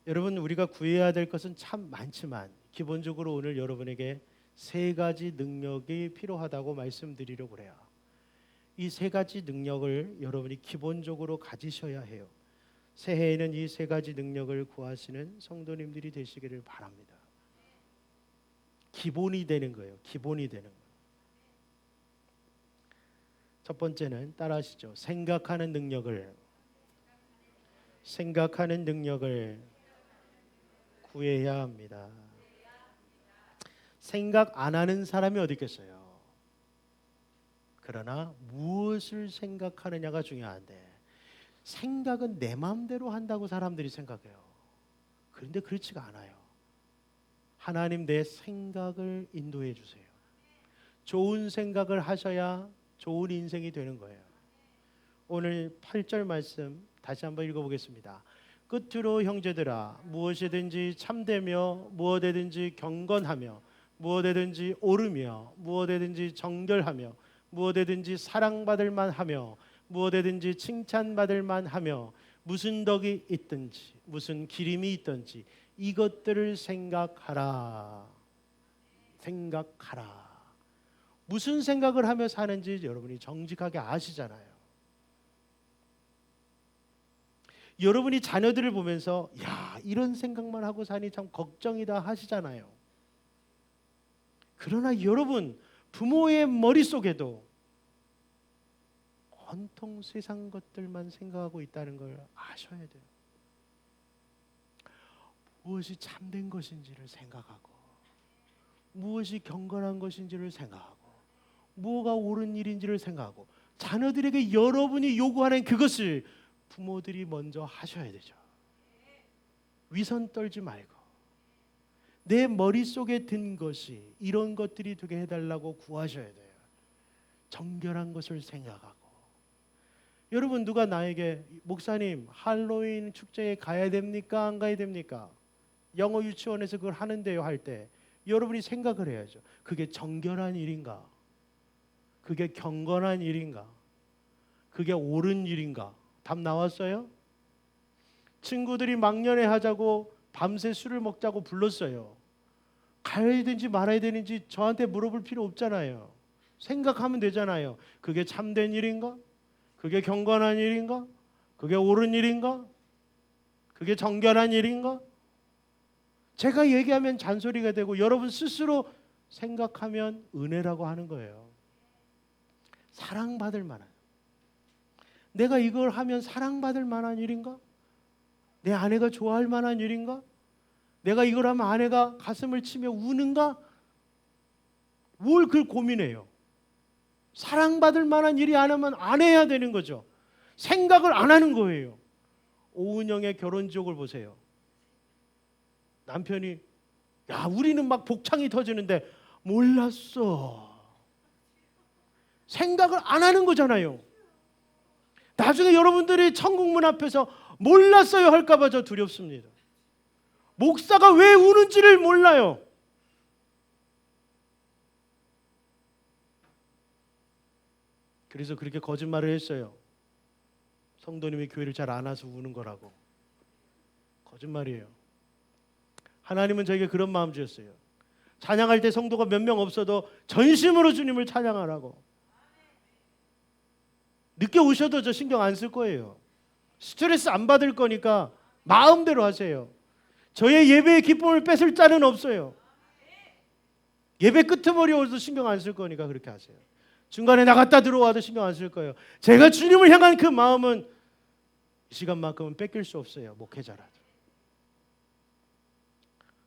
여러분, 우리가 구해야 될 것은 참 많지만 기본적으로 오늘 여러분에게 세 가지 능력이 필요하다고 말씀드리려고 그래요. 이 세 가지 능력을 여러분이 기본적으로 가지셔야 해요. 새해에는 이 세 가지 능력을 구하시는 성도님들이 되시기를 바랍니다. 기본이 되는 거예요. 기본이 되는 거예요. 첫 번째는 따라하시죠. 생각하는 능력을 구해야 합니다. 생각 안 하는 사람이 어디 있겠어요? 그러나 무엇을 생각하느냐가 중요한데, 생각은 내 마음대로 한다고 사람들이 생각해요. 그런데 그렇지가 않아요. 하나님, 내 생각을 인도해 주세요. 좋은 생각을 하셔야 좋은 인생이 되는 거예요. 오늘 8절 말씀 다시 한번 읽어보겠습니다. 끝으로 형제들아, 무엇이든지 참되며 무엇이든지 경건하며 무엇이든지 옳으며 무엇이든지 정결하며 무엇이든지 사랑받을 만하며 무엇이든지 칭찬받을 만하며 무슨 덕이 있든지 무슨 기림이 있든지 이것들을 생각하라. 무슨 생각을 하며 사는지 여러분이 정직하게 아시잖아요. 여러분이 자녀들을 보면서 야, 이런 생각만 하고 사니 참 걱정이다 하시잖아요. 그러나 여러분, 부모의 머릿속에도 온통 세상 것들만 생각하고 있다는 걸 아셔야 돼요. 무엇이 참된 것인지를 생각하고 무엇이 경건한 것인지를 생각하고 무엇가 옳은 일인지를 생각하고 자녀들에게 여러분이 요구하는 그것을 부모들이 먼저 하셔야 되죠. 위선 떨지 말고 내 머릿속에 든 것이 이런 것들이 되게 해달라고 구하셔야 돼요. 정결한 것을 생각하고. 여러분, 누가 나에게 목사님 할로윈 축제에 가야 됩니까? 안 가야 됩니까? 영어 유치원에서 그걸 하는데요 할 때 여러분이 생각을 해야죠. 그게 정결한 일인가? 그게 경건한 일인가? 그게 옳은 일인가? 답 나왔어요? 친구들이 막년회 하자고 밤새 술을 먹자고 불렀어요. 가야 되는지 말아야 되는지 저한테 물어볼 필요 없잖아요. 생각하면 되잖아요. 그게 참된 일인가? 그게 경건한 일인가? 그게 옳은 일인가? 그게 정결한 일인가? 제가 얘기하면 잔소리가 되고 여러분 스스로 생각하면 은혜라고 하는 거예요. 사랑받을 만한, 내가 이걸 하면 사랑받을 만한 일인가? 내 아내가 좋아할 만한 일인가? 내가 이걸 하면 아내가 가슴을 치며 우는가? 뭘 그걸 고민해요? 사랑받을 만한 일이 안 하면 안 해야 되는 거죠. 생각을 안 하는 거예요. 오은영의 결혼 지옥을 보세요. 남편이 야 우리는 막 복창이 터지는데 몰랐어. 생각을 안 하는 거잖아요. 나중에 여러분들이 천국문 앞에서 몰랐어요 할까 봐 저 두렵습니다. 목사가 왜 우는지를 몰라요. 그래서 그렇게 거짓말을 했어요. 성도님이 교회를 잘 안 와서 우는 거라고. 거짓말이에요. 하나님은 저에게 그런 마음 주셨어요. 찬양할 때 성도가 몇 명 없어도 전심으로 주님을 찬양하라고. 늦게 오셔도 저 신경 안 쓸 거예요. 스트레스 안 받을 거니까 마음대로 하세요. 저의 예배의 기쁨을 뺏을 자는 없어요. 예배 끄트머리 오도 신경 안 쓸 거니까 그렇게 하세요. 중간에 나갔다 들어와도 신경 안 쓸 거예요. 제가 주님을 향한 그 마음은 이 시간만큼은 뺏길 수 없어요. 목회자라도.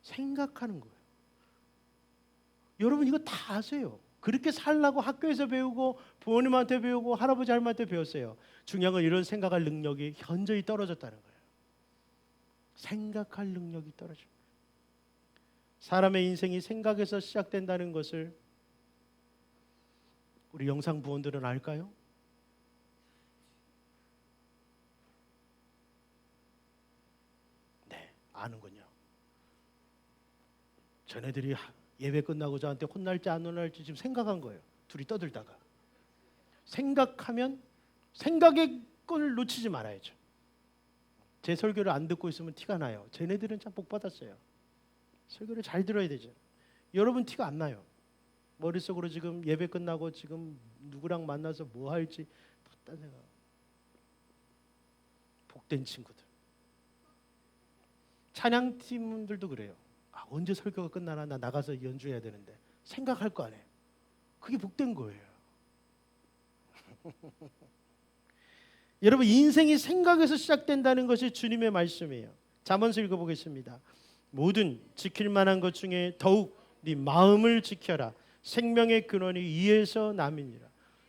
생각하는 거예요. 여러분 이거 다 아세요. 그렇게 살라고 학교에서 배우고 부모님한테 배우고 할아버지 할머니한테 배웠어요. 중요한 건 이런 생각할 능력이 현저히 떨어졌다는 거예요. 생각할 능력이 떨어집니다. 사람의 인생이 생각에서 시작된다는 것을 우리 영상 부원들은 알까요? 네, 아는군요. 전애들이 예배 끝나고 저한테 혼날지 안 혼날지 지금 생각한 거예요. 둘이 떠들다가. 생각하면 생각의 걸 놓치지 말아야죠. 제 설교를 안 듣고 있으면 티가 나요. 쟤네들은 참 복 받았어요. 설교를 잘 들어야 되죠. 여러분 티가 안 나요. 머릿속으로 지금 예배 끝나고 지금 누구랑 만나서 뭐 할지 딴 생각. 복된 친구들. 찬양팀들도 그래요. 아, 언제 설교가 끝나나 나 나가서 연주해야 되는데 생각할 거 아니에요. 그게 복된 거예요. 여러분 인생이 생각에서 시작된다는 것이 주님의 말씀이에요. 잠언서 읽어보겠습니다. 모든 지킬 만한 것 중에 더욱 네 마음을 지켜라. 생명의 근원이 이에서 남이니라.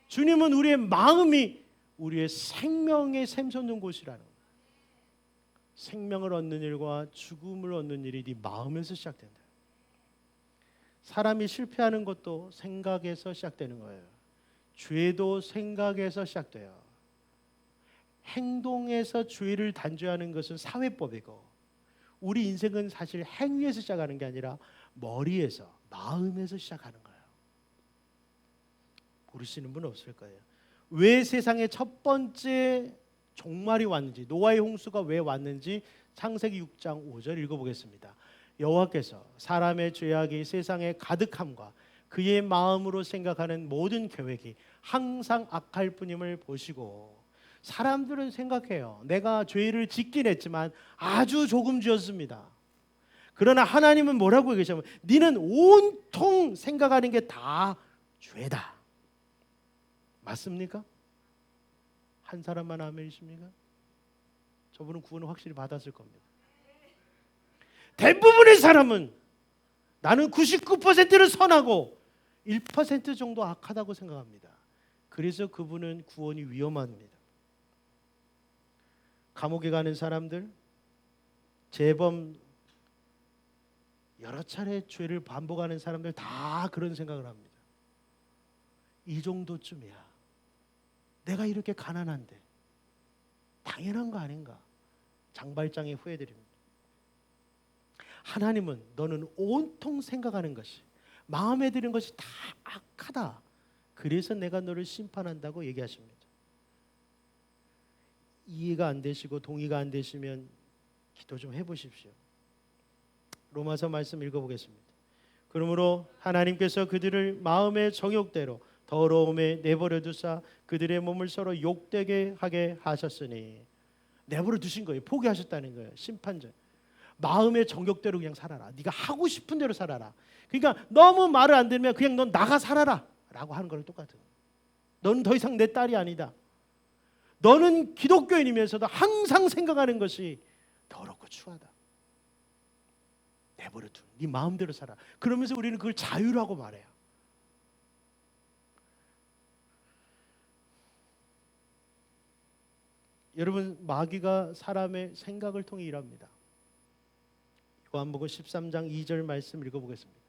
주님은 우리의 마음이 우리의 생명의 샘솟는 곳이라는 거예요. 생명을 얻는 일과 죽음을 얻는 일이 네 마음에서 시작된다. 사람이 실패하는 것도 생각에서 시작되는 거예요. 죄도 생각에서 시작돼요. 행동에서 죄를 단죄하는 것은 사회법이고 우리 인생은 사실 행위에서 시작하는 게 아니라 머리에서 마음에서 시작하는 거예요. 모르시는 분 없을 거예요. 왜 세상에 첫 번째 종말이 왔는지 노아의 홍수가 왜 왔는지 창세기 6장 5절 읽어보겠습니다. 여호와께서 사람의 죄악이 세상에 가득함과 그의 마음으로 생각하는 모든 계획이 항상 악할 뿐임을 보시고 사람들은 생각해요. 내가 죄를 짓긴 했지만 아주 조금 지었습니다. 그러나 하나님은 뭐라고 얘기하시냐면 너는 온통 생각하는 게 다 죄다. 맞습니까? 한 사람만 아멘이십니까? 저분은 구원을 확실히 받았을 겁니다. 대부분의 사람은 나는 99%는 선하고 1% 정도 악하다고 생각합니다. 그래서 그분은 구원이 위험합니다. 감옥에 가는 사람들, 재범 여러 차례 죄를 반복하는 사람들 다 그런 생각을 합니다. 이 정도쯤이야. 내가 이렇게 가난한데 당연한 거 아닌가? 장발장의 후회드립니다. 하나님은 너는 온통 생각하는 것이 마음에 드는 것이 다 악하다. 그래서 내가 너를 심판한다고 얘기하십니다. 이해가 안 되시고 동의가 안 되시면 기도 좀 해보십시오. 로마서 말씀 읽어보겠습니다. 그러므로 하나님께서 그들을 마음의 정욕대로 더러움에 내버려 두사 그들의 몸을 서로 욕되게 하게 하셨으니 내버려 두신 거예요. 포기하셨다는 거예요. 심판전. 마음의 정욕대로 그냥 살아라. 네가 하고 싶은 대로 살아라. 그러니까 너무 말을 안 들으면 그냥 넌 나가 살아라 라고 하는 거랑 똑같은 거예요. 너는 더 이상 내 딸이 아니다. 너는 기독교인이면서도 항상 생각하는 것이 더럽고 추하다. 내버려 둔. 네 마음대로 살아. 그러면서 우리는 그걸 자유라고 말해요. 여러분 마귀가 사람의 생각을 통해 일합니다. 요한복음 13장 2절 말씀 읽어보겠습니다.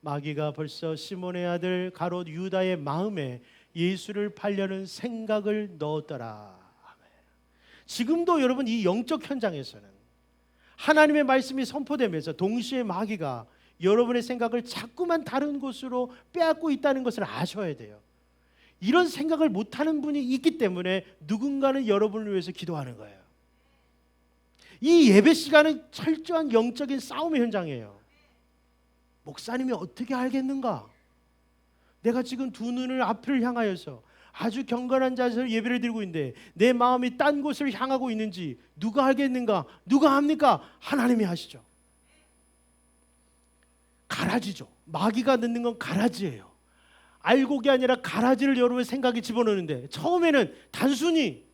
마귀가 벌써 시몬의 아들 가롯 유다의 마음에 예수를 팔려는 생각을 넣었더라. 아멘. 지금도 여러분 이 영적 현장에서는 하나님의 말씀이 선포되면서 동시에 마귀가 여러분의 생각을 자꾸만 다른 곳으로 빼앗고 있다는 것을 아셔야 돼요. 이런 생각을 못하는 분이 있기 때문에 누군가는 여러분을 위해서 기도하는 거예요. 이 예배 시간은 철저한 영적인 싸움의 현장이에요. 목사님이 어떻게 알겠는가? 내가 지금 두 눈을 앞을 향하여서 아주 경건한 자세로 예배를 드리고 있는데 내 마음이 딴 곳을 향하고 있는지 누가 알겠는가? 누가 합니까? 하나님이 하시죠. 가라지죠. 마귀가 넣는 건 가라지예요. 알곡이 아니라 가라지를 여러분의 생각에 집어넣는데 처음에는 단순히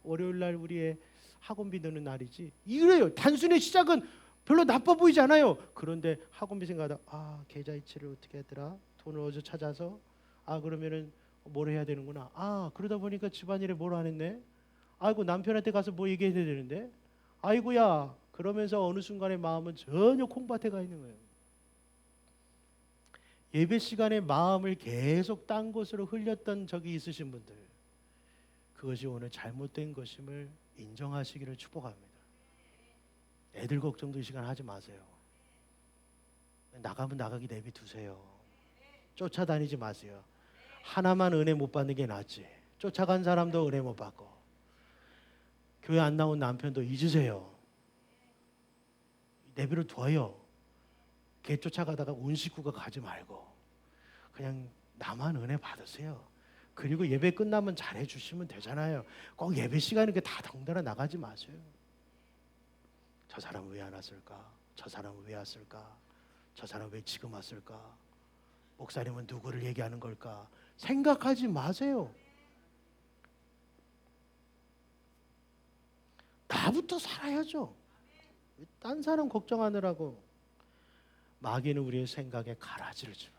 월요일 날 우리의 학원비 넣는 날이지 이래요. 단순히 시작은 별로 나빠 보이지 않아요. 그런데 학원비 생각하다 계좌이체를 어떻게 하더라? 돈을 어디서 찾아서 그러면은 뭘 해야 되는구나. 그러다 보니까 집안일에 뭘 안 했네. 아이고 남편한테 가서 뭐 얘기해야 되는데. 아이고야. 그러면서 어느 순간에 마음은 전혀 콩밭에 가 있는 거예요. 예배 시간에 마음을 계속 딴 곳으로 흘렸던 적이 있으신 분들, 그것이 오늘 잘못된 것임을 인정하시기를 축복합니다. 애들 걱정도 이 시간 하지 마세요. 나가면 나가기 내비두세요. 쫓아다니지 마세요. 하나만 은혜 못 받는 게 낫지. 쫓아간 사람도 은혜 못 받고. 교회 안 나온 남편도 잊으세요. 내비를 둬요. 걔 쫓아가다가 온 식구가 가지 말고 그냥 나만 은혜 받으세요. 그리고 예배 끝나면 잘해 주시면 되잖아요. 꼭 예배 시간에 다 덩달아 나가지 마세요. 저 사람은 왜 안 왔을까? 저 사람은 왜 왔을까? 저 사람은 왜 지금 왔을까? 목사님은 누구를 얘기하는 걸까? 생각하지 마세요. 나부터 살아야죠. 딴 사람 걱정하느라고. 마귀는 우리의 생각에 가라지를 집어요.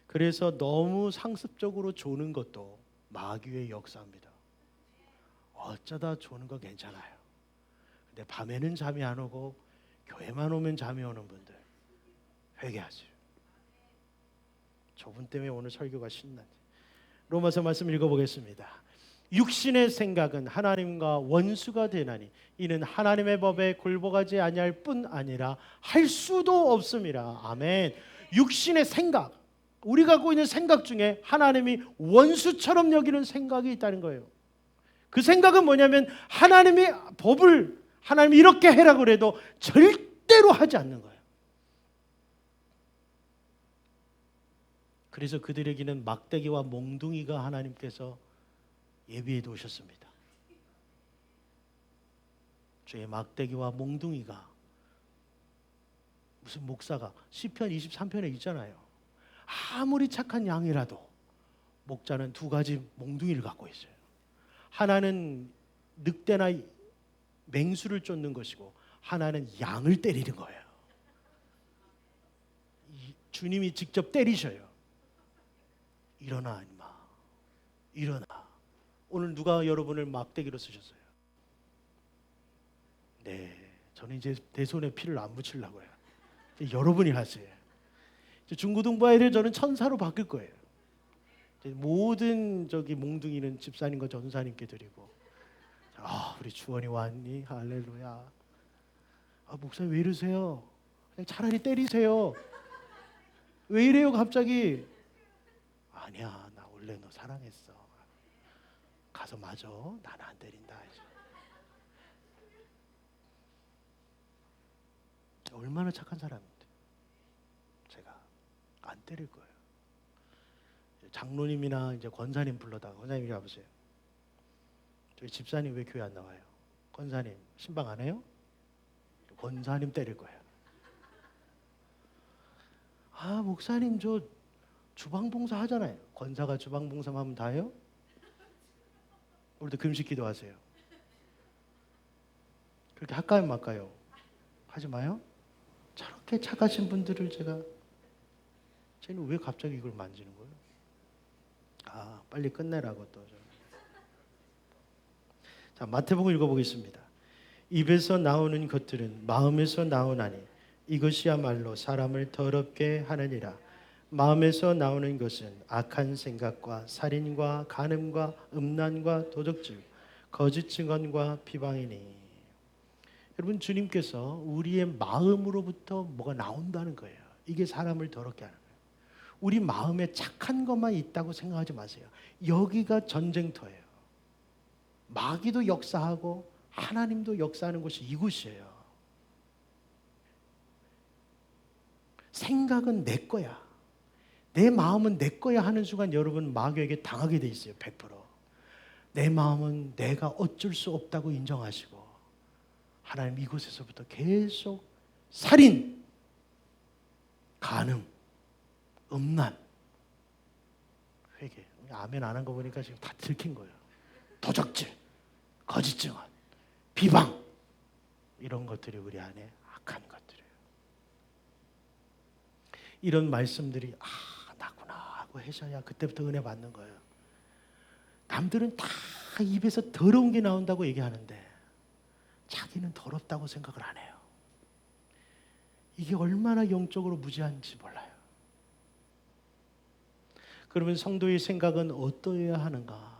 그래서 너무 상습적으로 조는 것도 마귀의 역사입니다. 어쩌다 조는 거 괜찮아요. 근데 밤에는 잠이 안 오고 교회만 오면 잠이 오는 분들 회개하세요. 저분 때문에 오늘 설교가 신나네. 로마서 말씀 읽어보겠습니다. 육신의 생각은 하나님과 원수가 되나니 이는 하나님의 법에 굴복하지 아니할 뿐 아니라 할 수도 없음이라. 아멘. 육신의 생각, 우리가 갖고 있는 생각 중에 하나님이 원수처럼 여기는 생각이 있다는 거예요. 그 생각은 뭐냐면 하나님이 법을 하나님이 이렇게 해라 그래도 절대로 하지 않는 거예요. 그래서 그들에게는 막대기와 몽둥이가 하나님께서 예비해 두셨습니다. 주의 막대기와 몽둥이가 무슨 목사가 시편 23편에 있잖아요. 아무리 착한 양이라도 목자는 두 가지 몽둥이를 갖고 있어요. 하나는 늑대나 맹수를 쫓는 것이고 하나는 양을 때리는 거예요. 주님이 직접 때리셔요. 일어나 임마. 일어나. 오늘 누가 여러분을 막대기로 쓰셨어요? 네, 저는 이제 내 손에 피를 안 묻히려고요. 여러분이 하세요. 중고등부 아이를 저는 천사로 바뀔 거예요. 모든 몽둥이는 집사님과 전사님께 드리고, 우리 주원이 왔니? 할렐루야. 목사님 왜 이러세요? 그냥 차라리 때리세요. 왜 이래요 갑자기? 아니야, 나 원래 너 사랑했어. 가서 맞아. 나는 안 때린다. 얼마나 착한 사람인데 제가 안 때릴 거예요. 장로님이나 이제 권사님 불러다가 권사님이 와보세요. 저희 집사님 왜 교회 안 나와요? 권사님 신방 안 해요? 권사님 때릴 거예요. 목사님 저 주방 봉사 하잖아요. 권사가 주방 봉사만 하면 다 해요? 우리도 금식 기도하세요. 그렇게 할까요 말까요? 하지 마요. 저렇게 착하신 분들을 쟤는 왜 갑자기 이걸 만지는 거예요? 빨리 끝내라고 또. 자, 마태복음 읽어보겠습니다. 입에서 나오는 것들은 마음에서 나오나니 이것이야말로 사람을 더럽게 하느니라. 마음에서 나오는 것은 악한 생각과 살인과 간음과 음란과 도적질, 거짓 증언과 비방이니. 여러분, 주님께서 우리의 마음으로부터 뭐가 나온다는 거예요. 이게 사람을 더럽게 하는 거예요. 우리 마음에 착한 것만 있다고 생각하지 마세요. 여기가 전쟁터예요. 마귀도 역사하고 하나님도 역사하는 곳이 이곳이에요. 생각은 내 거야. 내 마음은 내 거야 하는 순간 여러분 마귀에게 당하게 돼 있어요. 100%. 내 마음은 내가 어쩔 수 없다고 인정하시고 하나님 이곳에서부터 계속 살인, 간음, 음란, 회개. 아멘 안 한 거 보니까 지금 다 들킨 거예요. 도적질, 거짓 증언, 비방, 이런 것들이 우리 안에 악한 것들이에요. 이런 말씀들이 나구나 하고 하셔야 그때부터 은혜 받는 거예요. 남들은 다 입에서 더러운 게 나온다고 얘기하는데 자기는 더럽다고 생각을 안 해요. 이게 얼마나 영적으로 무지한지 몰라요. 그러면 성도의 생각은 어떠해야 하는가?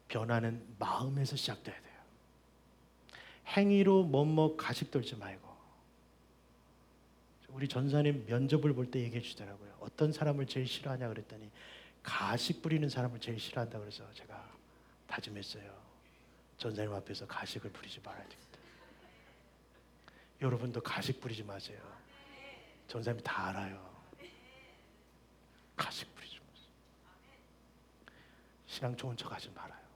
변화는 마음에서 시작돼야 돼요. 행위로 뭐뭐 가식 떨지 말고. 우리 전사님 면접을 볼 때 얘기해 주더라고요. 어떤 사람을 제일 싫어하냐 그랬더니 가식 부리는 사람을 제일 싫어한다 그래서 제가 다짐했어요. 전사님 앞에서 가식을 부리지 말아야 되겠다. 여러분도 가식 부리지 마세요. 전사님이 다 알아요. 가식 부리지 마세요. 신앙 좋은 척 하지 말아요.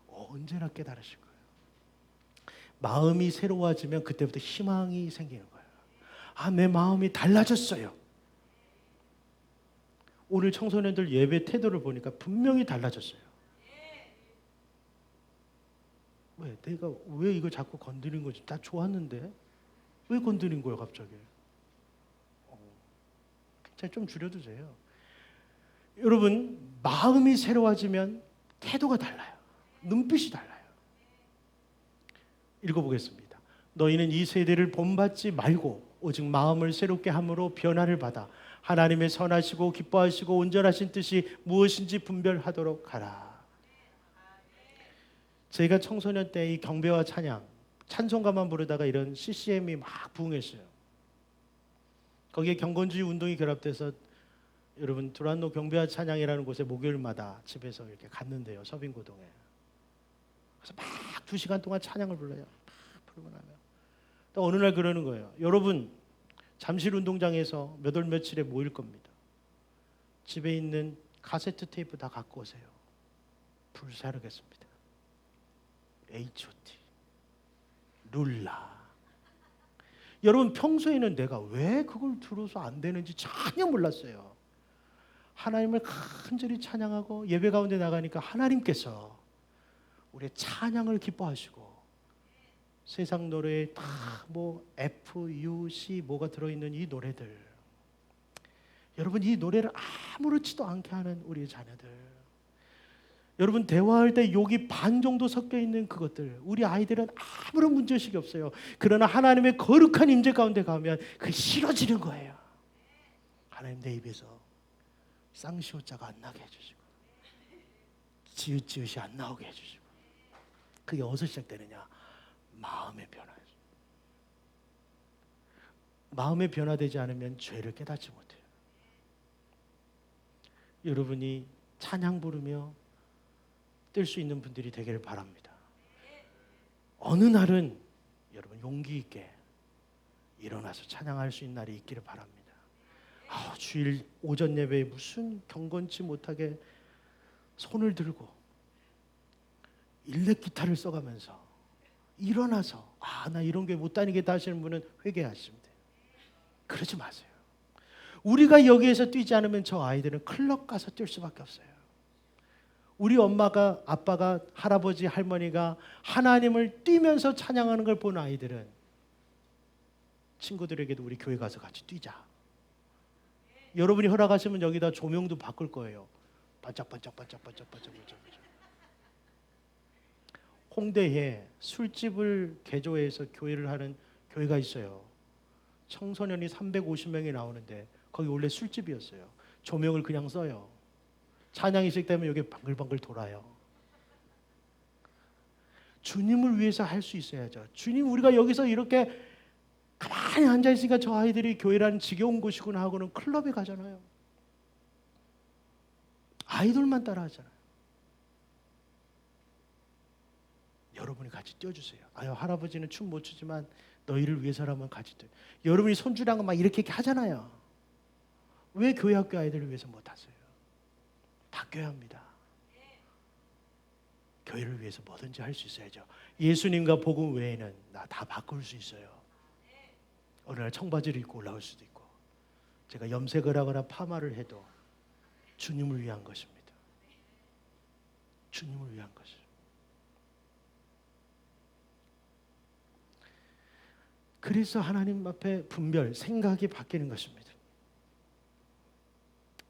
언제나 깨달으실 거예요. 마음이 새로워지면 그때부터 희망이 생기는 거예요. 내 마음이 달라졌어요. 오늘 청소년들 예배 태도를 보니까 분명히 달라졌어요. 내가 왜 이거 자꾸 건드린 거지? 다 좋았는데 왜 건드린 거예요 갑자기? 제가 좀 줄여도 돼요. 여러분, 마음이 새로워지면 태도가 달라요. 눈빛이 달라요. 읽어보겠습니다. 너희는 이 세대를 본받지 말고 오직 마음을 새롭게 함으로 변화를 받아 하나님의 선하시고 기뻐하시고 온전하신 뜻이 무엇인지 분별하도록 하라. 저희가 청소년 때 이 경배와 찬양, 찬송가만 부르다가 이런 CCM이 막 부흥했어요. 거기에 경건주의 운동이 결합돼서 여러분 두란노 경배와 찬양이라는 곳에 목요일마다 집에서 이렇게 갔는데요. 서빙고동에. 그래서 막 2시간 동안 찬양을 불러요. 막 부르고 나면 또 어느 날 그러는 거예요. 여러분 잠실 운동장에서 몇 월 며칠에 모일 겁니다. 집에 있는 카세트 테이프 다 갖고 오세요. 불사르겠습니다. H.O.T. 룰라. 여러분 평소에는 내가 왜 그걸 들어서 안 되는지 전혀 몰랐어요. 하나님을 간절히 찬양하고 예배 가운데 나가니까 하나님께서 우리의 찬양을 기뻐하시고 세상 노래에 다 뭐 F, U, C 뭐가 들어있는 이 노래들, 여러분 이 노래를 아무렇지도 않게 하는 우리의 자녀들, 여러분 대화할 때 욕이 반 정도 섞여 있는 그것들, 우리 아이들은 아무런 문제의식이 없어요. 그러나 하나님의 거룩한 임재 가운데 가면 그게 싫어지는 거예요. 하나님 내 입에서 쌍시오자가 안 나게 해주시고 지읒지읒이 안 나오게 해주시고. 그게 어디서 시작되느냐? 마음의 변화예요. 마음의 변화되지 않으면 죄를 깨닫지 못해요. 여러분이 찬양 부르며 뜰 수 있는 분들이 되기를 바랍니다. 어느 날은 여러분 용기 있게 일어나서 찬양할 수 있는 날이 있기를 바랍니다. 주일 오전 예배에 무슨 경건치 못하게 손을 들고 일렉 기타를 써가면서 일어나서 나 이런 게 못 다니겠다 하시는 분은 회개하시면 돼요. 그러지 마세요. 우리가 여기에서 뛰지 않으면 저 아이들은 클럽 가서 뛸 수밖에 없어요. 우리 엄마가, 아빠가, 할아버지, 할머니가 하나님을 뛰면서 찬양하는 걸 본 아이들은 친구들에게도 우리 교회 가서 같이 뛰자. 여러분이 허락하시면 여기다 조명도 바꿀 거예요. 반짝반짝. 홍대에 술집을 개조해서 교회를 하는 교회가 있어요. 청소년이 350명이 나오는데 거기 원래 술집이었어요. 조명을 그냥 써요. 찬양이 시작되면 여기 방글방글 돌아요. 주님을 위해서 할 수 있어야죠. 주님, 우리가 여기서 이렇게 가만히 앉아있으니까 저 아이들이 교회라는 지겨운 곳이구나 하고는 클럽에 가잖아요. 아이돌만 따라하잖아요. 여러분이 같이 뛰어주세요. 아유, 할아버지는 춤 못 추지만 너희를 위해서라면 같이 뛰어. 여러분이 손주랑 막 이렇게 하잖아요. 왜 교회 학교 아이들을 위해서 못 하세요? 바뀌어야 합니다. 교회를 위해서 뭐든지 할 수 있어야죠. 예수님과 복음 외에는 나 다 바꿀 수 있어요. 어느 날 청바지를 입고 올라올 수도 있고, 제가 염색을 하거나 파마를 해도 주님을 위한 것입니다. 주님을 위한 것이에요. 그래서 하나님 앞에 분별, 생각이 바뀌는 것입니다.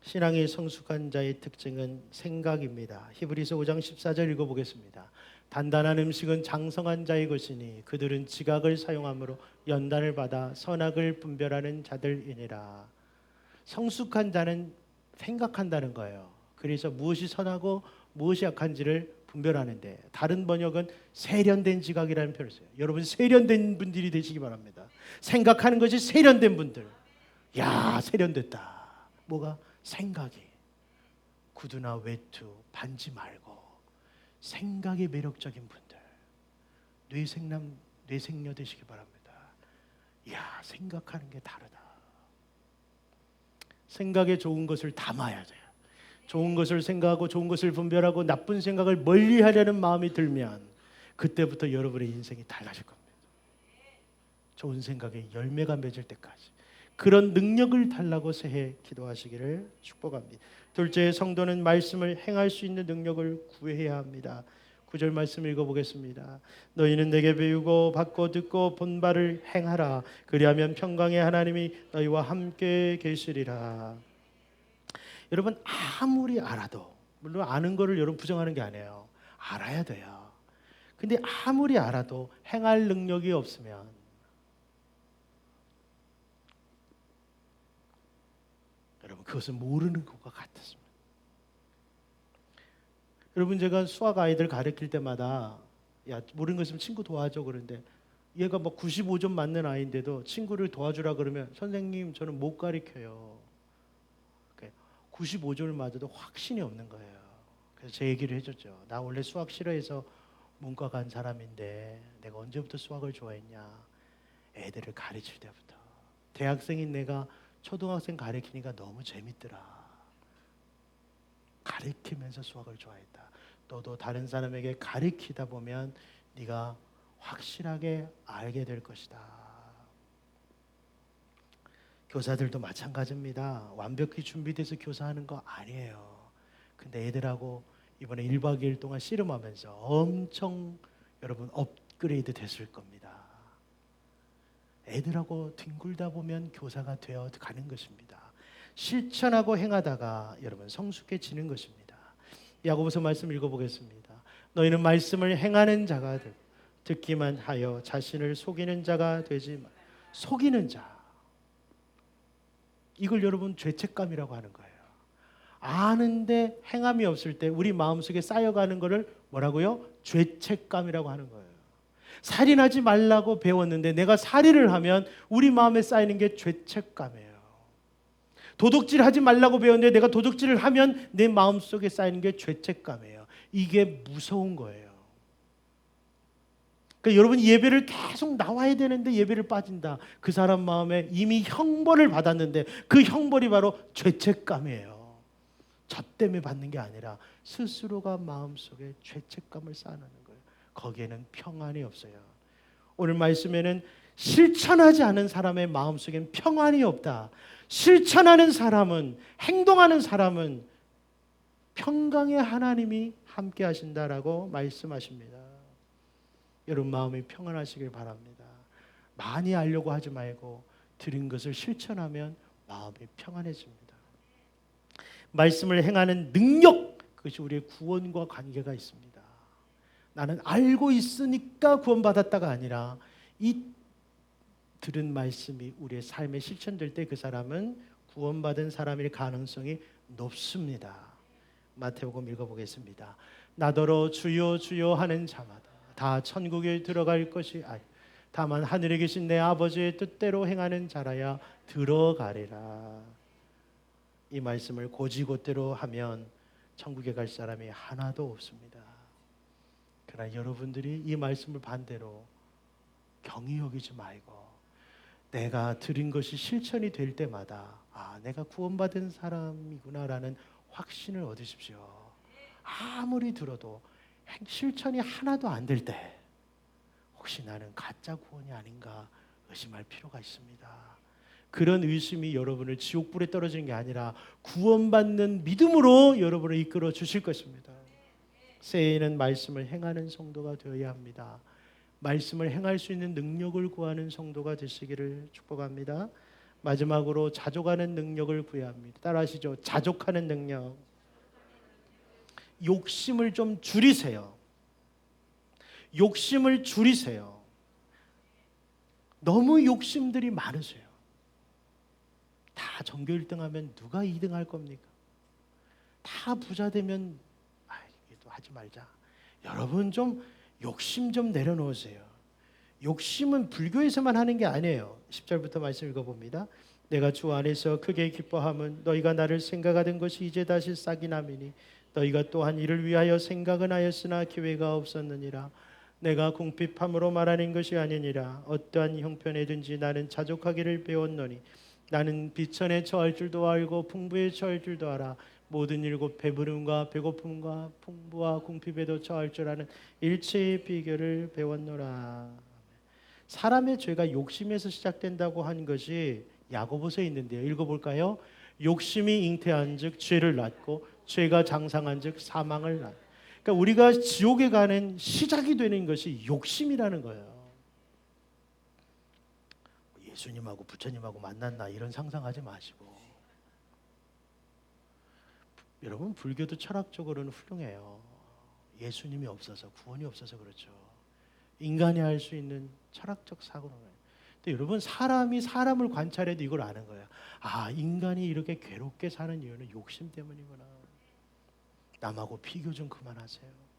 신앙의 성숙한 자의 특징은 생각입니다. 히브리서 5장 14절 읽어보겠습니다. 단단한 음식은 장성한 자의 것이니 그들은 지각을 사용함으로 연단을 받아 선악을 분별하는 자들이니라. 성숙한 자는 생각한다는 거예요. 그래서 무엇이 선하고 무엇이 악한지를 분별하는데, 다른 번역은 세련된 지각이라는 표현을 써요. 여러분, 세련된 분들이 되시기 바랍니다. 생각하는 것이 세련된 분들. 야, 세련됐다. 뭐가? 생각이. 구두나 외투, 반지 말고 생각이 매력적인 분들, 뇌생남, 뇌생녀 되시기 바랍니다. 야, 생각하는 게 다르다. 생각에 좋은 것을 담아야 돼요. 좋은 것을 생각하고 좋은 것을 분별하고 나쁜 생각을 멀리하려는 마음이 들면 그때부터 여러분의 인생이 달라질 겁니다. 좋은 생각에 열매가 맺을 때까지 그런 능력을 달라고 새해 기도하시기를 축복합니다. 둘째, 성도는 말씀을 행할 수 있는 능력을 구해야 합니다. 9절 말씀 읽어보겠습니다. 너희는 내게 배우고 받고 듣고 본 바를 행하라. 그리하면 평강의 하나님이 너희와 함께 계시리라. 여러분, 아무리 알아도, 물론 아는 거를 여러분 부정하는 게 아니에요. 알아야 돼요. 근데 아무리 알아도 행할 능력이 없으면 여러분, 그것은 모르는 것과 같습니다. 여러분, 제가 수학 아이들 가르칠 때마다 야, 모르는 거 있으면 친구 도와줘 그러는데, 얘가 뭐 95점 맞는 아이인데도 친구를 도와주라 그러면 선생님 저는 못 가르쳐요. 95점을 맞아도 확신이 없는 거예요. 그래서 제 얘기를 해줬죠. 나 원래 수학 싫어해서 문과 간 사람인데 내가 언제부터 수학을 좋아했냐. 애들을 가르칠 때부터. 대학생인 내가 초등학생 가르치니까 너무 재밌더라. 가르치면서 수학을 좋아했다. 너도 다른 사람에게 가르치다 보면 네가 확실하게 알게 될 것이다. 교사들도 마찬가지입니다. 완벽히 준비돼서 교사하는 거 아니에요. 근데 애들하고 이번에 1박 2일 동안 씨름하면서 엄청 여러분 업그레이드 됐을 겁니다. 애들하고 뒹굴다 보면 교사가 되어 가는 것입니다. 실천하고 행하다가 여러분 성숙해지는 것입니다. 야고보서 말씀 읽어보겠습니다. 너희는 말씀을 행하는 자가 듣기만 하여 자신을 속이는 자가 되지 마. 속이는 자. 이걸 여러분 죄책감이라고 하는 거예요. 아는데 행함이 없을 때 우리 마음속에 쌓여가는 거를 뭐라고요? 죄책감이라고 하는 거예요. 살인하지 말라고 배웠는데 내가 살인을 하면 우리 마음에 쌓이는 게 죄책감이에요. 도둑질하지 말라고 배웠는데 내가 도둑질을 하면 내 마음속에 쌓이는 게 죄책감이에요. 이게 무서운 거예요. 그러니까 여러분, 예배를 계속 나와야 되는데 예배를 빠진다. 그 사람 마음에 이미 형벌을 받았는데 그 형벌이 바로 죄책감이에요. 저 때문에 받는 게 아니라 스스로가 마음속에 죄책감을 쌓아놓는 거예요. 거기에는 평안이 없어요. 오늘 말씀에는 실천하지 않은 사람의 마음속엔 평안이 없다. 실천하는 사람은, 행동하는 사람은 평강의 하나님이 함께 하신다라고 말씀하십니다. 여러분 마음이 평안하시길 바랍니다. 많이 알려고 하지 말고 들은 것을 실천하면 마음이 평안해집니다. 말씀을 행하는 능력, 그것이 우리의 구원과 관계가 있습니다. 나는 알고 있으니까 구원받았다가 아니라 이 들은 말씀이 우리의 삶에 실천될 때 그 사람은 구원받은 사람일 가능성이 높습니다. 마태복음 읽어보겠습니다. 나더러 주여 주여 하는 자마다 다 천국에 들어갈 것이 아니 다만 하늘에 계신 내 아버지의 뜻대로 행하는 자라야 들어가리라. 이 말씀을 고지고대로 하면 천국에 갈 사람이 하나도 없습니다. 그러나 여러분들이 이 말씀을 반대로 경히 여기지 말고 내가 들은 것이 실천이 될 때마다 내가 구원받은 사람이구나라는 확신을 얻으십시오. 아무리 들어도 실천이 하나도 안 될 때 혹시 나는 가짜 구원이 아닌가 의심할 필요가 있습니다. 그런 의심이 여러분을 지옥불에 떨어지는 게 아니라 구원받는 믿음으로 여러분을 이끌어 주실 것입니다. 새해에는 말씀을 행하는 성도가 되어야 합니다. 말씀을 행할 수 있는 능력을 구하는 성도가 되시기를 축복합니다. 마지막으로 자족하는 능력을 구해야 합니다. 따라하시죠. 자족하는 능력. 욕심을 좀 줄이세요. 욕심을 줄이세요. 너무 욕심들이 많으세요. 다 전교 1등 하면 누가 2등 할 겁니까? 다 부자 되면 이거 하지 말자. 여러분 좀 욕심 좀 내려놓으세요. 욕심은 불교에서만 하는 게 아니에요. 10절부터 말씀 읽어봅니다. 내가 주 안에서 크게 기뻐함은 너희가 나를 생각하던 것이 이제 다시 싹이 나미니 너희가 또한 이를 위하여 생각은 하였으나 기회가 없었느니라. 내가 궁핍함으로 말하는 것이 아니니라. 어떠한 형편에든지 나는 자족하기를 배웠노니 나는 비천에 처할 줄도 알고 풍부에 처할 줄도 알아. 모든 일곱 배부름과 배고픔과 풍부와 궁핍에도 처할 줄 아는 일체의 비결을 배웠노라. 사람의 죄가 욕심에서 시작된다고 한 것이 야고보서에 있는데요. 읽어볼까요? 욕심이 잉태한 즉 죄를 낳고 죄가 장상한 즉 사망을 낳고. 그러니까 우리가 지옥에 가는 시작이 되는 것이 욕심이라는 거예요. 예수님하고 부처님하고 만났나 이런 상상하지 마시고. 여러분 불교도 철학적으로는 훌륭해요. 예수님이 없어서 구원이 없어서 그렇죠. 인간이 할 수 있는 철학적 사고는. 근데 여러분 사람이 사람을 관찰해도 이걸 아는 거예요. 인간이 이렇게 괴롭게 사는 이유는 욕심 때문이구나. 남하고 비교 좀 그만하세요.